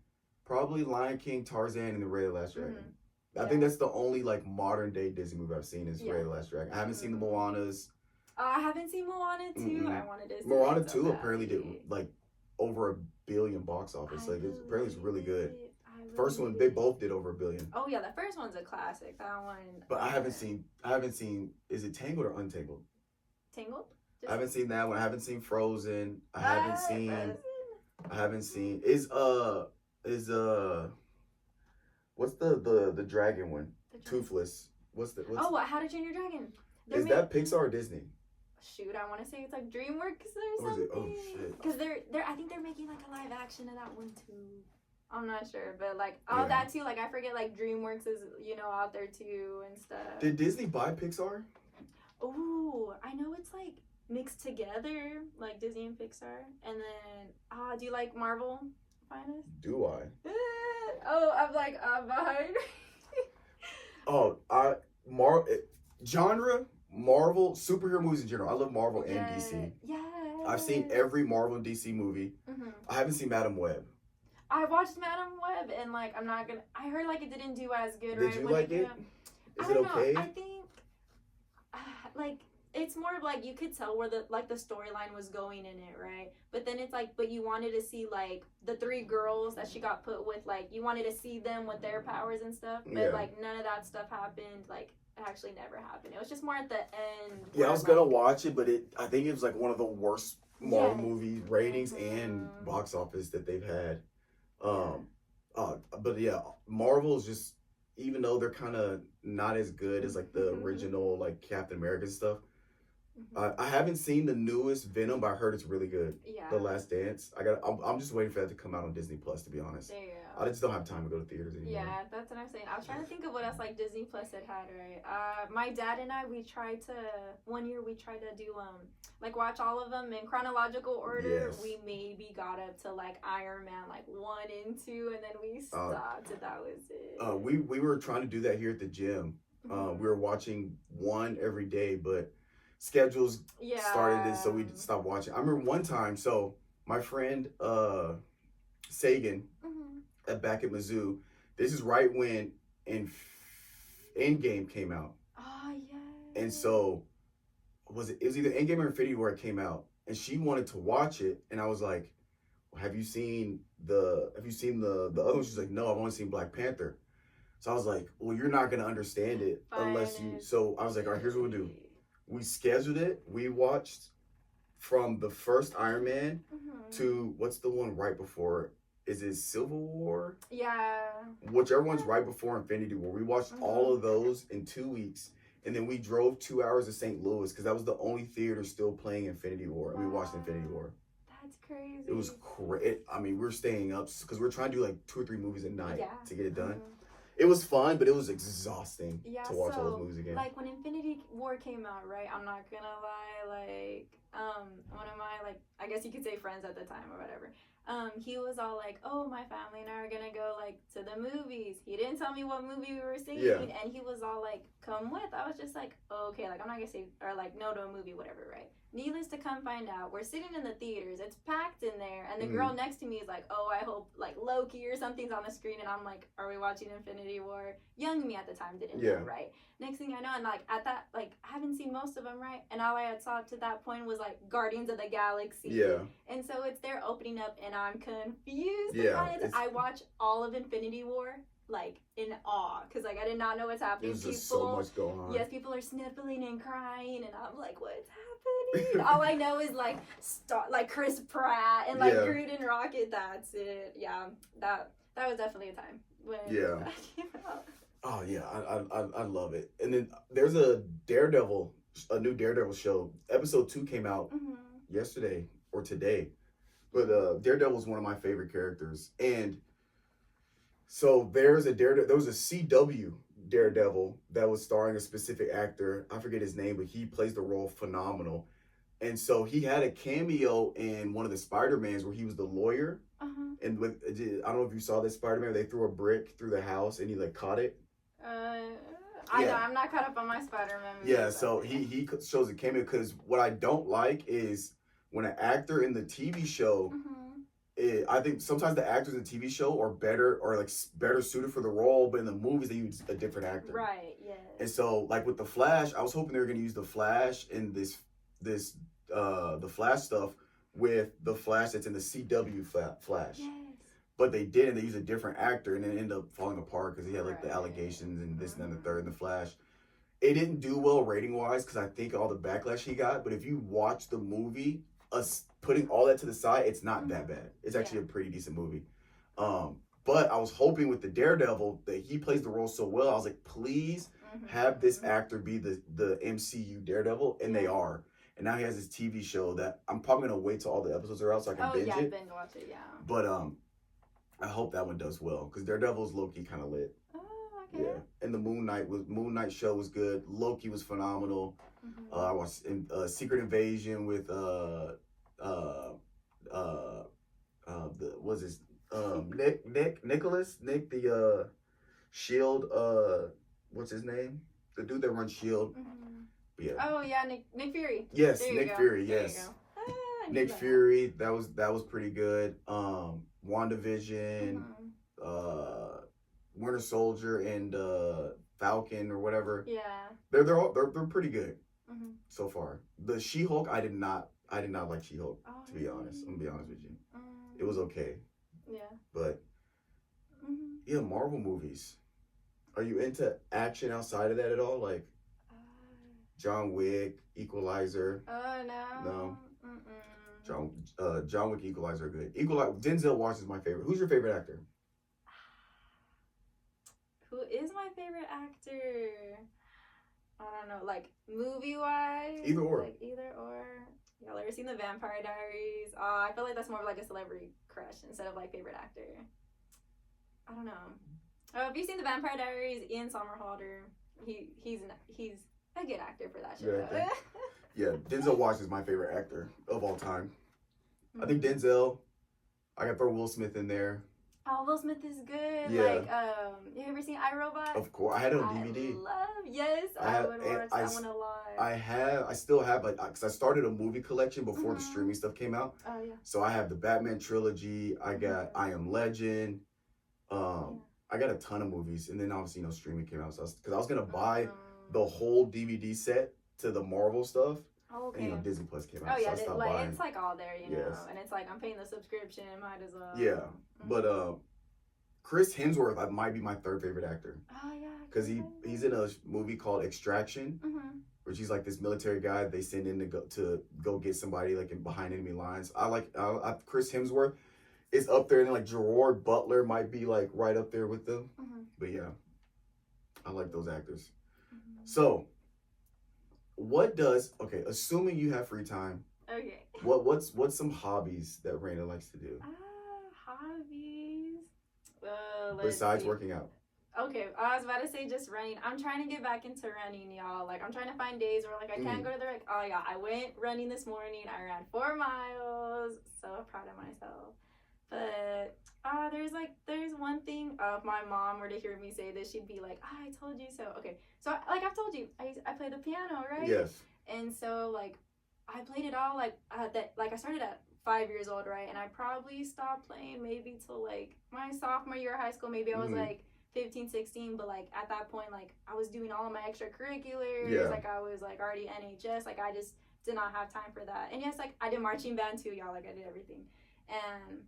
Lion King, Tarzan, and the Raya the Last Dragon. I think that's the only like modern day Disney movie I've seen is Raya the Last Dragon. I haven't seen the Moanas. I haven't seen Moana 2. I wanted to see Moana 2 apparently did like over $1 billion box office. Like apparently it's really good. First one, they both did over $1 billion. Oh yeah, the first one's a classic. That one. But I haven't seen. Is it Tangled or Untangled? Tangled. I haven't seen that one. I haven't seen Frozen. I haven't seen. Is what's the dragon one? Toothless. What's How to Train Your Dragon. Is that Pixar or Disney? Shoot, I want to say it's like DreamWorks or Or is something. it? Oh shit. Because I think they're making like a live action of that one too. I'm not sure, but like that too. Like I forget, like DreamWorks is out there too and stuff. Did Disney buy Pixar? Oh, I know it's like mixed together, like Disney and Pixar. And then, do you like Marvel? Finest? Do I? I'm like behind. Genre Marvel superhero movies in general. I love Marvel and DC. Yeah. I've seen every Marvel and DC movie. I haven't seen Madam Web. I watched Madam Web and like I heard like it didn't do as good. Did you like it? Is it okay? I think like it's more of like you could tell where the storyline was going in it, right? But then it's like, but you wanted to see like the 3 girls that she got put with, like you wanted to see them with their powers and stuff. But like none of that stuff happened. Like it actually never happened. It was just more at the end. Yeah, I was gonna watch it, but I think it was like one of the worst Marvel movie ratings and box office that they've had. But yeah, Marvel's just, even though they're kind of not as good as like the original like Captain America stuff. I haven't seen the newest Venom, but I heard it's really good. Yeah. The Last Dance. I'm just waiting for that to come out on Disney Plus, to be honest. There you go. I just don't have time to go to theaters anymore. Yeah, that's what I'm saying. I was trying to think of what else like Disney Plus had right. My dad and I, one year we tried to do like watch all of them in chronological order. Yes. We maybe got up to like Iron Man like 1 and 2, and then we stopped. And that was it. We were trying to do that here at the gym. We were watching one every day, but schedules started it, so we stopped watching. I remember one time, so my friend Sagan back at Mizzou, this is right when Endgame came out. Oh yeah. And so it was either Endgame or Infinity War it came out, and she wanted to watch it, and I was like, have you seen the other one? She's like, no, I've only seen Black Panther. So I was like, well, you're not gonna understand it unless you. So I was like, all right, here's what we'll do. We scheduled it. We watched from the first Iron Man to what's the one right before? Is it Civil War? Yeah. Whichever one's right before Infinity War. We watched all of those in 2 weeks, and then we drove 2 hours to St. Louis because that was the only theater still playing Infinity War, and we watched Infinity War. That's crazy. It was great. I mean, we were staying up because we were trying to do like 2 or 3 movies a night to get it done. It was fun, but it was exhausting to watch all those movies again. Like when Infinity War came out, right? I'm not gonna lie, like one of my like, I guess you could say friends at the time or whatever. He was all like, "Oh, my family and I are gonna go like to the movies." He didn't tell me what movie we were seeing, and he was all like, "Come with." I was just like, "Okay," like I'm not gonna say or like no to a movie, whatever, right? Needless to come find out, we're sitting in the theaters. It's packed in there, and the girl next to me is like, "Oh, I hope like Loki or something's on the screen," and I'm like, "Are we watching Infinity War?" Young me at the time didn't know, right? Next thing I know, and like at that, like I haven't seen most of them, right? And all I had saw to that point was like Guardians of the Galaxy. Yeah. And so it's there opening up, and I'm confused. Yeah. I watched all of Infinity War like in awe because like I did not know what's happening. There's just so much going on. Yes, people are sniffling and crying, and I'm like, what's happening? All I know is like like Chris Pratt and like Groot and Rocket. That's it. Yeah, that was definitely a time when Yeah. that came out. Oh yeah, I love it. And then there's a new Daredevil show. Episode 2 came out yesterday or today. But Daredevil is one of my favorite characters. And so there was a CW Daredevil that was starring a specific actor. I forget his name, but he plays the role phenomenal. And so he had a cameo in one of the Spider-Mans where he was the lawyer. And with, I don't know if you saw this Spider-Man, they threw a brick through the house and he like caught it. I know, I'm not caught up on my Spider-Man movies. Yeah, so he shows a cameo because what I don't like is when an actor in the TV show, I think sometimes the actors in the TV show are better suited for the role, but in the movies they use a different actor. Right, yeah. And so like with the Flash, I was hoping they were going to use the Flash in the Flash stuff with the Flash that's in the CW Flash. Yes. But they didn't. They used a different actor, and it ended up falling apart because he had like the allegations and this and then the third in the Flash. It didn't do well rating wise because I think all the backlash he got. But if you watch the movie, putting all that to the side, it's not that bad. It's actually a pretty decent movie. But I was hoping with the Daredevil that he plays the role so well. I was like, please have this actor be the MCU Daredevil, and they are. And now he has his TV show that I'm probably gonna wait till all the episodes are out so I can binge it. binge watch it, yeah. But I hope that one does well because Daredevil's low-key kind of lit. Oh, okay. Yeah, and the Moon Knight show was good. Loki was phenomenal. I watched Secret Invasion with Nicholas the Shield what's his name? The dude that runs Shield. Yeah. Oh yeah, Nick Fury. Yes, there Nick Fury. Yes. Nick Fury. That was pretty good. WandaVision, Winter Soldier, and Falcon or whatever. Yeah. They're pretty good so far. The She-Hulk, I did not like She-Hulk to be honest. I'm gonna be honest with you. It was okay. Yeah. But yeah, Marvel movies. Are you into action outside of that at all? Like John Wick, Equalizer. Oh no. No. John Wick, Equalizer are good. Denzel Washington's my favorite. Who's your favorite actor? Who is my favorite actor? I don't know, like movie wise. Either or. Like either or. Y'all ever seen The Vampire Diaries? I feel like that's more of like a celebrity crush instead of like favorite actor. I don't know. Have you seen The Vampire Diaries? Ian Somerhalder. He's a good actor for that show. Yeah, Denzel Washington's my favorite actor of all time. I think Denzel. I gotta throw Will Smith in there. Oh, Will Smith is good. Yeah. Like, you ever seen iRobot? Of course, I had it on DVD. I would watch that one a lot. I still have because I started a movie collection before the streaming stuff came out. Oh yeah. So I have the Batman trilogy. I got I Am Legend. I got a ton of movies, and then obviously streaming came out. So because I was gonna buy the whole DVD set to the Marvel stuff. Oh, okay. And Disney Plus came out. Oh yeah, so I stopped buying. it's like all there, you know, and it's like I'm paying the subscription, might as well. Yeah, but Chris Hemsworth might be my third favorite actor. Oh yeah. Because he's in a movie called Extraction, which he's like this military guy they send in to go get somebody like behind enemy lines. I Chris Hemsworth is up there, and like Gerard Butler might be like right up there with them. But yeah, I like those actors. So. Assuming you have free time. Okay. What's some hobbies that Reyna likes to do? Hobbies. Besides working out. Okay, I was about to say just running. I'm trying to get back into running, y'all. Like I'm trying to find days where like I can't go to the oh yeah, I went running this morning. I ran 4 miles. So proud of myself. But there's one thing. If my mom were to hear me say this, she'd be like, I told you so. Okay, so like I've told you, I play the piano, right? Yes. And so like I played it all like I started at 5 years old, right? And I probably stopped playing maybe till like my sophomore year of high school. Maybe I was like 15, 16, but like at that point, like I was doing all of my extracurriculars. Yeah. Like I was like already NHS. Like I just did not have time for that. And yes, like I did marching band too, y'all. Like I did everything.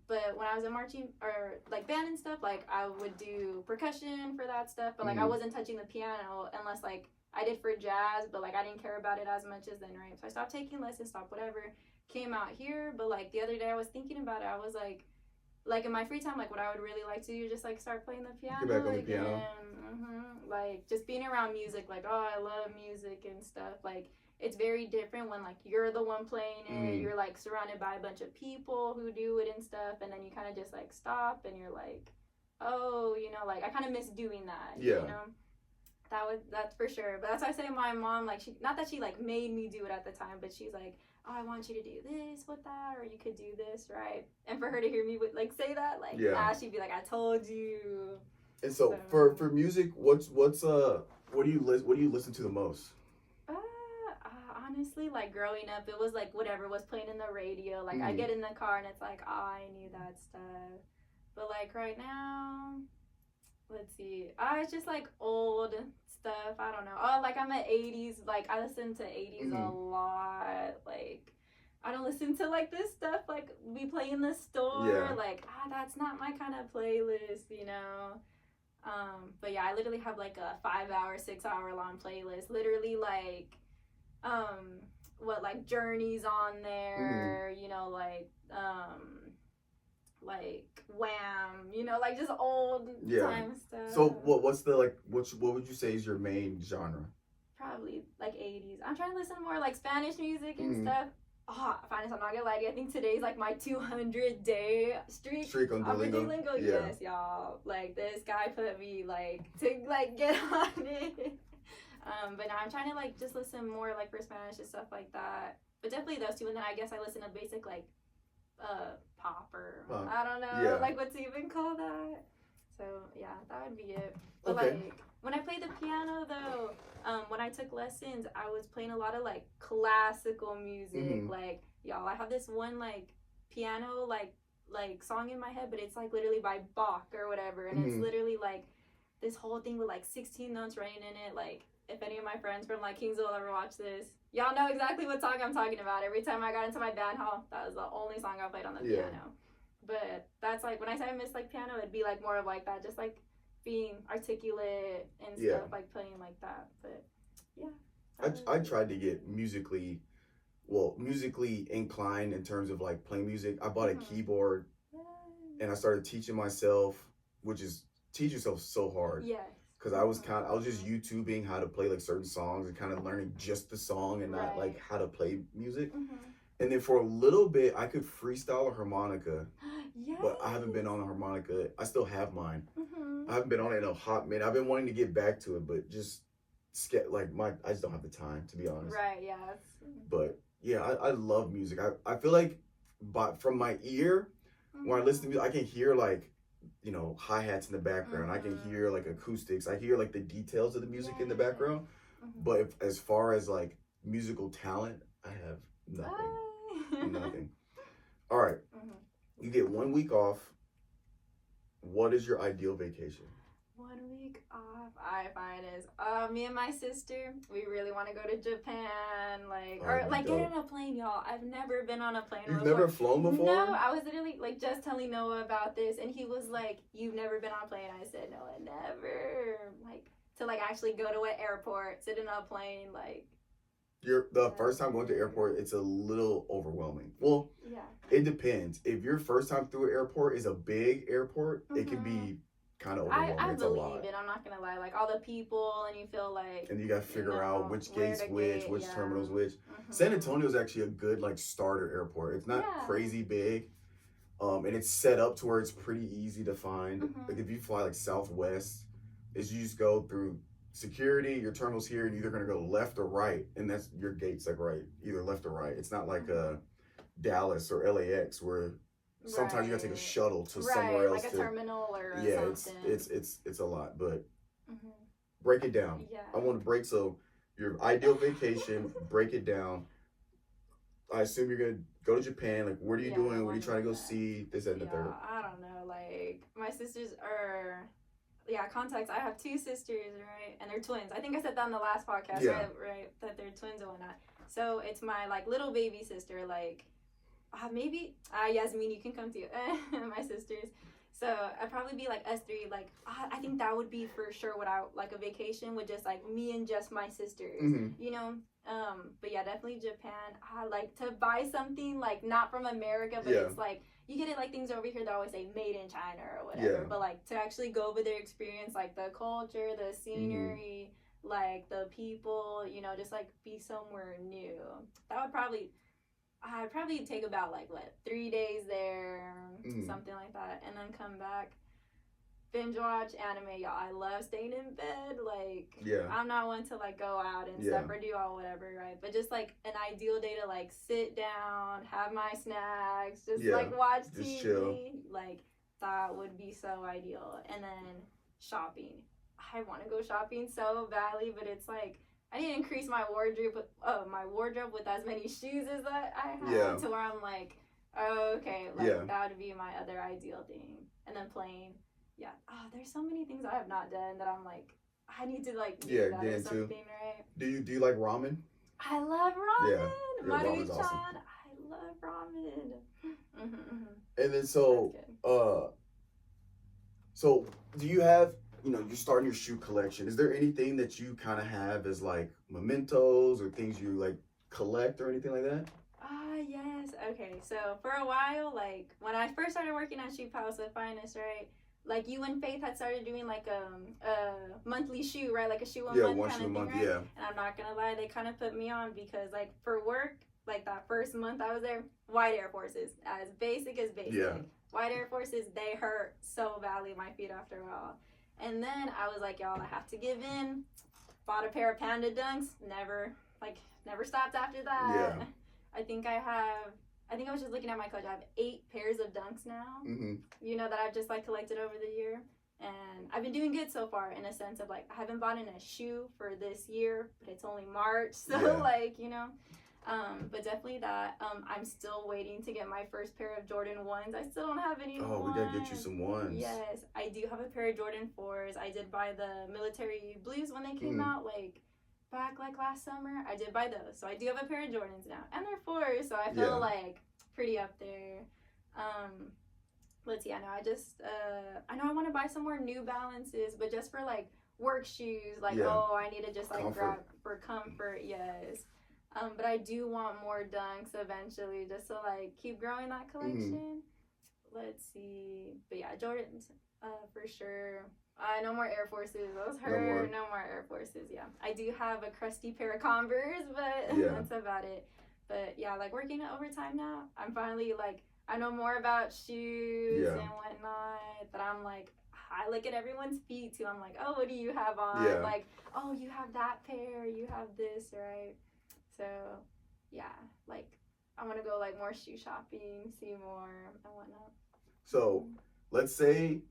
But when I was in marching or like band and stuff, like I would do percussion for that stuff, but like I wasn't touching the piano unless like I did for jazz, but like I didn't care about it as much as then, right? So I stopped taking lessons, stopped whatever, came out here. But like the other day I was thinking about it, I was like, like in my free time, like what I would really like to do, just like start playing the piano. Get back on the again. piano. Like just being around music, like oh, I love music and stuff. Like it's very different when like you're the one playing it. You're like surrounded by a bunch of people who do it and stuff, and then you kind of just like stop and you're like, oh, you know, like I kind of miss doing that. Yeah. You know, that's for sure. But that's why I say my mom, like she, not that she like made me do it at the time, but she's like, oh, I want you to do this with that, or you could do this, right? And for her to hear me like say that, like she'd be like, I told you. And so for music, what do you listen to the most? Honestly, like growing up, it was like whatever was playing in the radio. Like I get in the car and it's like, oh, I knew that stuff. But like right now, let's see. It's just like old stuff. I don't know. Oh, like I'm at 80s. Like I listen to 80s a lot. Like I don't listen to like this stuff like we play in the store. Yeah. Like that's not my kind of playlist, you know. But yeah, I literally have like a 5-hour, 6-hour long playlist. Literally like like Journey's on there, you know, like Wham, you know, like just old time stuff. So what would you say is your main genre? Probably like 80s. I'm trying to listen more like Spanish music and stuff. Oh, Finis, I'm not gonna lie to you. I think today's like my 200-day streak on Duolingo. Yes, y'all. Like this guy put me like to like get on it. But now I'm trying to like just listen more like for Spanish and stuff like that. But definitely those two, and then I guess I listen to basic like pop or I don't know like what's even called that. So yeah, that would be it. But like when I play the piano though, when I took lessons, I was playing a lot of like classical music. Like y'all, I have this one like piano like song in my head, but it's like literally by Bach or whatever, and it's literally like this whole thing with like 16 notes running in it. Like if any of my friends from like Kingsville ever watch this, y'all know exactly what song I'm talking about. Every time I got into my band hall, that was the only song I played on the piano. But that's like when I say I miss like piano, it'd be like more of like that, just like being articulate and stuff, like playing like that. But yeah, I tried to get musically inclined in terms of like playing music. I bought a keyboard and I started teaching myself, which is teach yourself so hard. Yes. Because I was just YouTubing how to play like certain songs and kind of learning just the song and not like how to play music. And then for a little bit, I could freestyle a harmonica, but I haven't been on a harmonica. I still have mine. I haven't been on it in a hot minute. I've been wanting to get back to it, but just I just don't have the time, to be honest. Right, yeah. But yeah, I love music. I feel like from my ear, when I listen to music, I can hear like, you know, hi-hats in the background. I can hear like acoustics. I hear like the details of the music in the background. But as far as like musical talent, I have nothing. Nothing. All right. You get 1 week off. What is your ideal vacation? 1 week off. I find is me and my sister, we really want to go to Japan, get on a plane, y'all. I've never been on a plane. You've never flown before? No, I was literally like just telling Noah about this, and he was like, "You've never been on a plane?" I said, "No, I never." Like to like actually go to an airport, sit in a plane, like. The first time going to the airport, it's a little overwhelming. Well, it depends. If your first time through an airport is a big airport, it can be kind of overwhelming. I believe it. I'm not gonna lie. Like all the people, and you feel like. And you gotta figure out which gates which terminals which. San Antonio is actually a good like starter airport. It's not crazy big, and it's set up to where it's pretty easy to find. Like if you fly like Southwest, you just go through security, your terminal's here, and you're either gonna go left or right, and that's your gate's like right, either left or right. It's not like Dallas or LAX where sometimes you gotta take a shuttle to somewhere else. Like a terminal or something. It's a lot, but break it down. I want to break so your ideal vacation. Break it down. I assume you're gonna go to Japan. Like, what are you doing? What are you trying to go see? This and the third. I don't know. Like my sisters are. Context. I have 2 sisters, right? And they're twins. I think I said that on the last podcast, right? That they're twins and whatnot. So it's my like little baby sister, like maybe Yasmin, you can come too. My sisters. So I'd probably be like us three. Like I think that would be for sure what I like a vacation with just like me and just my sisters. You know. But yeah, definitely Japan. I like to buy something like not from America, but it's like you get it like things over here that always say made in China or whatever. Yeah. But like to actually go over there, experience like the culture, the scenery, like the people, you know, just like be somewhere new. That would probably. I'd probably take about like 3 days there, something like that, and then come back, binge watch anime. Y'all, I love staying in bed. Like, I'm not one to like go out and stuff or do all whatever, right? But just like an ideal day to like sit down, have my snacks, just like watch TV. Chill. Like that would be so ideal. And then shopping. I want to go shopping so badly, but it's like. I need to increase my wardrobe with as many shoes as I have to where I'm like, oh, okay, like that would be my other ideal thing. And then playing, there's so many things I have not done that I'm like, I need to like do that or something, right? Do you like ramen? I love ramen. Yeah, ramen's awesome. I love ramen. And then so do you have? You know, you're starting your shoe collection. Is there anything that you kind of have as like mementos or things you like collect or anything like that? Yes. Okay. So for a while, like when I first started working at Shoe Palace with Finis, right? Like you and Faith had started doing like a monthly shoe, right? Like a shoe a month kind of thing, right? And I'm not gonna lie, they kind of put me on because like for work, like that first month I was there, white Air Forces, as basic as basic. Yeah. White Air Forces, they hurt so badly my feet after a while. And then I was like, y'all, I have to give in. Bought a pair of Panda Dunks. Never stopped after that. Yeah. I think I was just looking at my collection. I have 8 pairs of Dunks now. You know, that I've just like collected over the year. And I've been doing good so far in a sense of like, I haven't bought in a shoe for this year, but it's only March. So like, you know. But definitely that. I'm still waiting to get my first pair of Jordan 1s. I still don't have any. Oh, we gotta get you some 1s. Yes, I do have a pair of Jordan 4s. I did buy the military blues when they came out, like back like last summer. I did buy those, so I do have a pair of Jordans now, and they're 4s, so I feel like pretty up there. Let's see. I know I want to buy some more New Balances, but just for like work shoes. Like I need to just like grab for comfort. Yes. But I do want more Dunks eventually, just to like keep growing that collection. Let's see, but yeah, Jordans, for sure. No more Air Forces. Those hurt. No more Air Forces. Yeah, I do have a crusty pair of Converse, but that's about it. But yeah, like working overtime now, I'm finally like I know more about shoes and whatnot. That I'm like. I look at everyone's feet too. I'm like, oh, what do you have on? Like, oh, you have that pair. You have this, right? So, yeah, like, I want to go, like, more shoe shopping, see more, and whatnot. So, let's say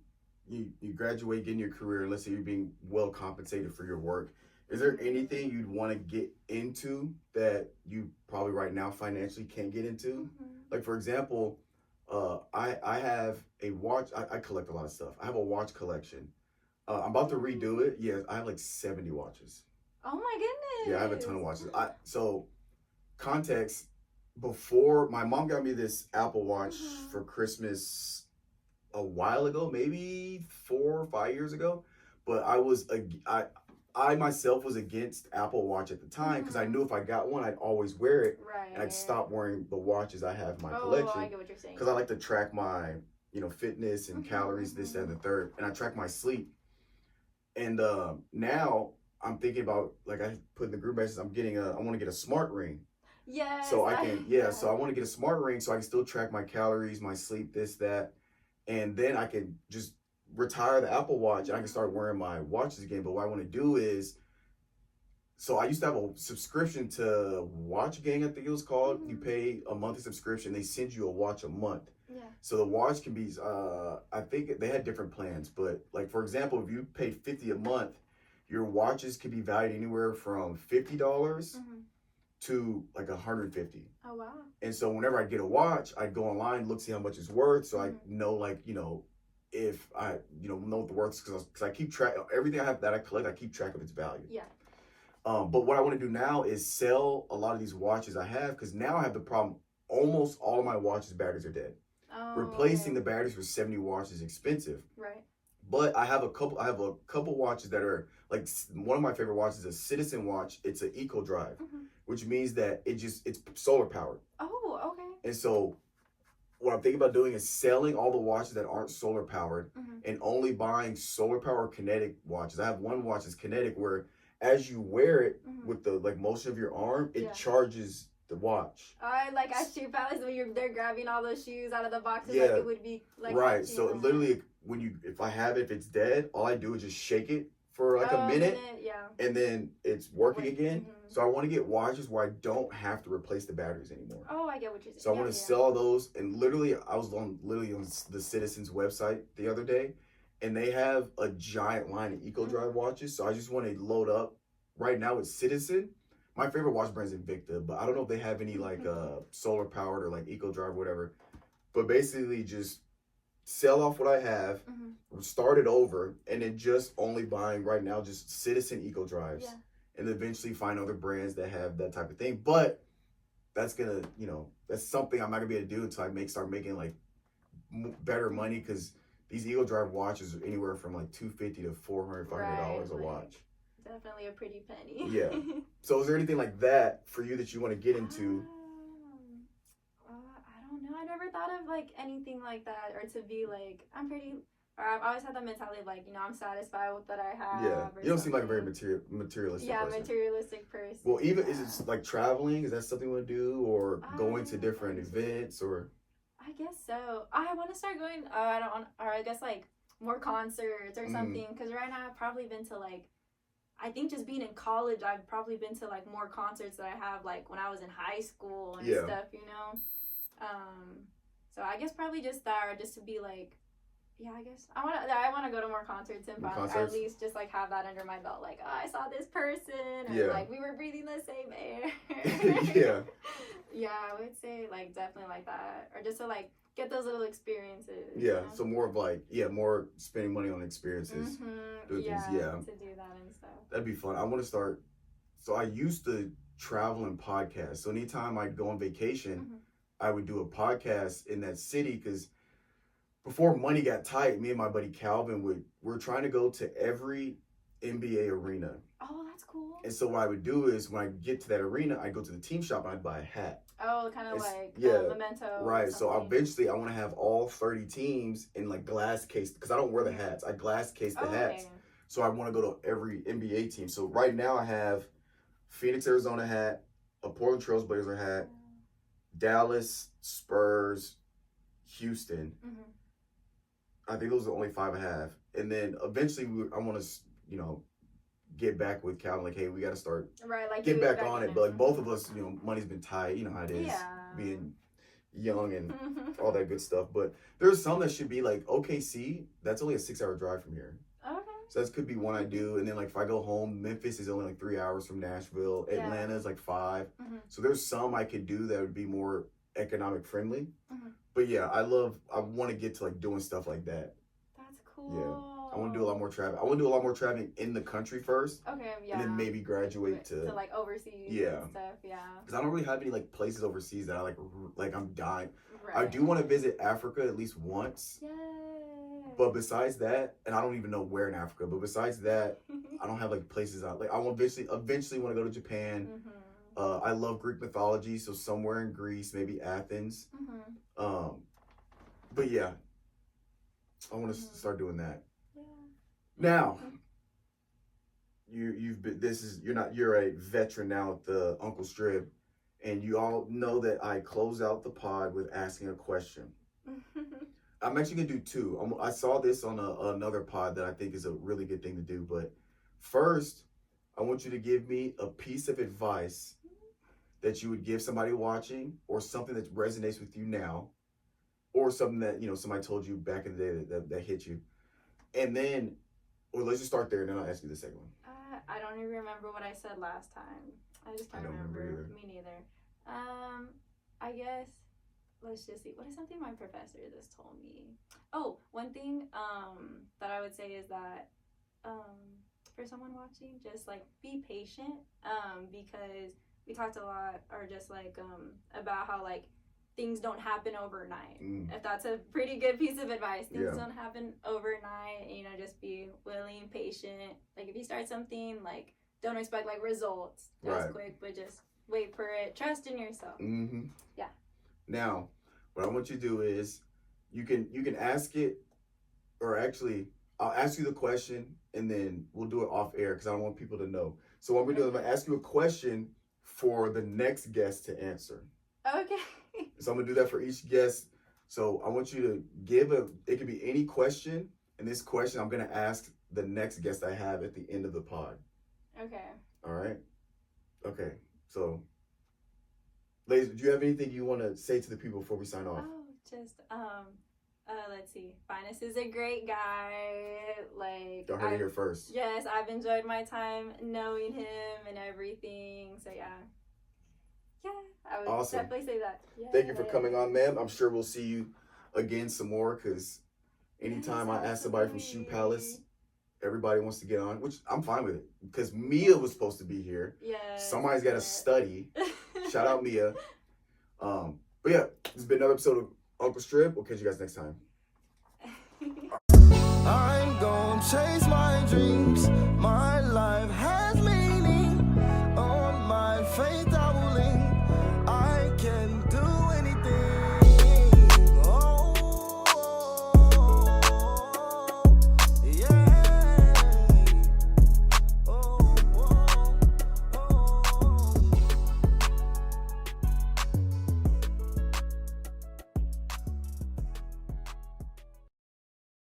you graduate, get in your career, let's say you're being well compensated for your work. Is there anything you'd want to get into that you probably right now financially can't get into? Like, for example, I have a watch. I collect a lot of stuff. I have a watch collection. I'm about to redo it. Yeah, I have, like, 70 watches. Oh my goodness. Yeah, I have a ton of watches. So context, before my mom got me this Apple Watch for Christmas a while ago, maybe 4 or 5 years ago. But I myself was against Apple Watch at the time because I knew if I got one, I'd always wear it. Right. And I'd stop wearing the watches I have in my collection. I get what you're saying. Because I like to track my, fitness and calories, this, that, and the third. And I track my sleep. And now I'm thinking about, like I put in the group message, I want to get a smart ring. Yes. So so I want to get a smart ring so I can still track my calories, my sleep, this, that. And then I can just retire the Apple Watch and I can start wearing my watches again. But what I want to do is, so I used to have a subscription to Watch Gang, I think it was called. You pay a monthly subscription. They send you a watch a month. Yeah. So the watch can be, I think they had different plans. But like, for example, if you pay $50 a month, your watches could be valued anywhere from $50 to like $150. Oh, wow. And so whenever I get a watch, I'd go online, look, see how much it's worth. So I know, like, if I, know what the worth is, because I keep track of everything I have that I collect, I keep track of its value. Yeah. But what I want to do now is sell a lot of these watches I have, because now I have the problem, almost all of my watches' batteries are dead. Replacing the batteries for 70 watts is expensive. Right. But I have a couple watches that are like, one of my favorite watches is a Citizen watch. It's an Eco Drive, which means that it's solar powered. Oh, okay. And so what I'm thinking about doing is selling all the watches that aren't solar powered and only buying solar powered kinetic watches. I have one watch that's kinetic where as you wear it with the like motion of your arm, it charges the watch. Like at shoe palace when they're grabbing all those shoes out of the boxes, Yeah. like it would be like right. So literally, if I have it, if it's dead, all I do is just shake it for like a minute, and then it's working again. So I want to get watches where I don't have to replace the batteries anymore. Oh, I get what you're saying. So I want to sell those, and literally, I was on the Citizens website the other day, and they have a giant line of Eco Drive watches. So I just want to load up. Right now, it's Citizen. My favorite watch brand is Invicta, but I don't know if they have any like solar powered or like Eco Drive, whatever. But basically, just sell off what I have, start it over, and then just only buying right now just Citizen Eco Drives, and eventually find other brands that have that type of thing. But that's gonna, that's something I'm not gonna be able to do until I start making like better money, because these Eco Drive watches are anywhere from like $250 to $400 a watch. Definitely a pretty penny. Yeah. So is there anything like that for you that you want to get into? I don't know. I never thought of like anything like that, or to be like, I've always had that mentality of like, I'm satisfied with what I have. Yeah. You don't seem like a very materialistic person. Materialistic person. Well, even, is it like traveling? Is that something you want to do? Or going to different events? Or? I guess so. I want to start going, I guess like more concerts or something. Because right now I've probably been to like, I think just being in college, I've probably been to like more concerts that I have like when I was in high school and stuff, So I guess probably just that, or just to be like, I guess I want to go to more concerts and at least just like have that under my belt, like, oh, I saw this person, or like we were breathing the same air. I would say like definitely like that, or just to like get those little experiences. So more of like, more spending money on experiences. To do that and stuff. That'd be fun. I want to start. So I used to travel and podcast. So anytime I'd go on vacation, I would do a podcast in that city, because before money got tight, me and my buddy Calvin we're trying to go to every NBA arena. Oh, that's cool. And so what I would do is when I get to that arena, I'd go to the team shop and I'd buy a hat. Oh, kind of like memento. Right. So eventually I want to have all 30 teams in like glass case, because I don't wear the hats. I glass case the hats. So I want to go to every NBA team. So right now I have Phoenix, Arizona hat, a Portland Trail Blazer hat, Dallas, Spurs, Houston. I think those are the only 5 I have. And then eventually I want to, get back with Calvin, like, hey, we got to start get back on it. But like both of us, money's been tight. You know how it is being young and all that good stuff. But there's some that should be like OKC. That's only a 6-hour drive from here. Okay. So that could be one I do. And then like if I go home, Memphis is only like 3 hours from Nashville. Atlanta is like 5. So there's some I could do that would be more economic friendly. But I want to get to like doing stuff like that. That's cool. Yeah. I want to do a lot more traveling. I want to do a lot more traveling in the country first. Okay, and then maybe graduate to like overseas and stuff, because I don't really have any like places overseas that I like I'm dying. I do want to visit Africa at least once. Yay. But besides that, and I don't even know where in Africa, but besides that, I don't have like places out. Like I want eventually want to go to Japan. I love Greek mythology, so somewhere in Greece, maybe Athens. But I want to start doing that. Now, you're a veteran now at the Uncle Strib, and you all know that I close out the pod with asking a question. I'm actually gonna do 2. I saw this on another pod that I think is a really good thing to do. But first, I want you to give me a piece of advice that you would give somebody watching, or something that resonates with you now, or something that somebody told you back in the day that hit you, and then. Well, let's just start there, and then I'll ask you the second one. I don't even remember what I said last time. I just can't remember. Me neither. I guess, let's just see. What is something my professor just told me? Oh, one thing that I would say is that for someone watching, just like be patient, because we talked a lot, or just like about how like things don't happen overnight. Mm. If that's a pretty good piece of advice, things Yeah. don't happen overnight. You know, just be willing, patient. Like if you start something, like don't expect like results just Right. quick, but just wait for it. Trust in yourself. Mm-hmm. Yeah. Now, what I want you to do is you can ask it, or actually I'll ask you the question and then we'll do it off air because I don't want people to know. So what we're doing is I'm gonna ask you a question for the next guest to answer. Okay. So I'm gonna do that for each guest. So I want you to it could be any question, and this question I'm gonna ask the next guest I have at the end of the pod. Okay. All right. Okay. So, ladies, do you have anything you want to say to the people before we sign off? Oh, just let's see. Finis is a great guy. Like Y'all heard it here first. Yes, I've enjoyed my time knowing him and everything. So yeah. Yeah, I would Awesome. definitely say that. Yeah. Thank you for coming on, ma'am. I'm sure we'll see you again some more because anytime I ask somebody from Shoe Palace, everybody wants to get on, which I'm fine with it because Mia was supposed to be here. Yeah. Somebody's got to study. Shout out Mia. But yeah, this has been another episode of Uncle Strib. We'll catch you guys next time. I'm gonna chase my dreams.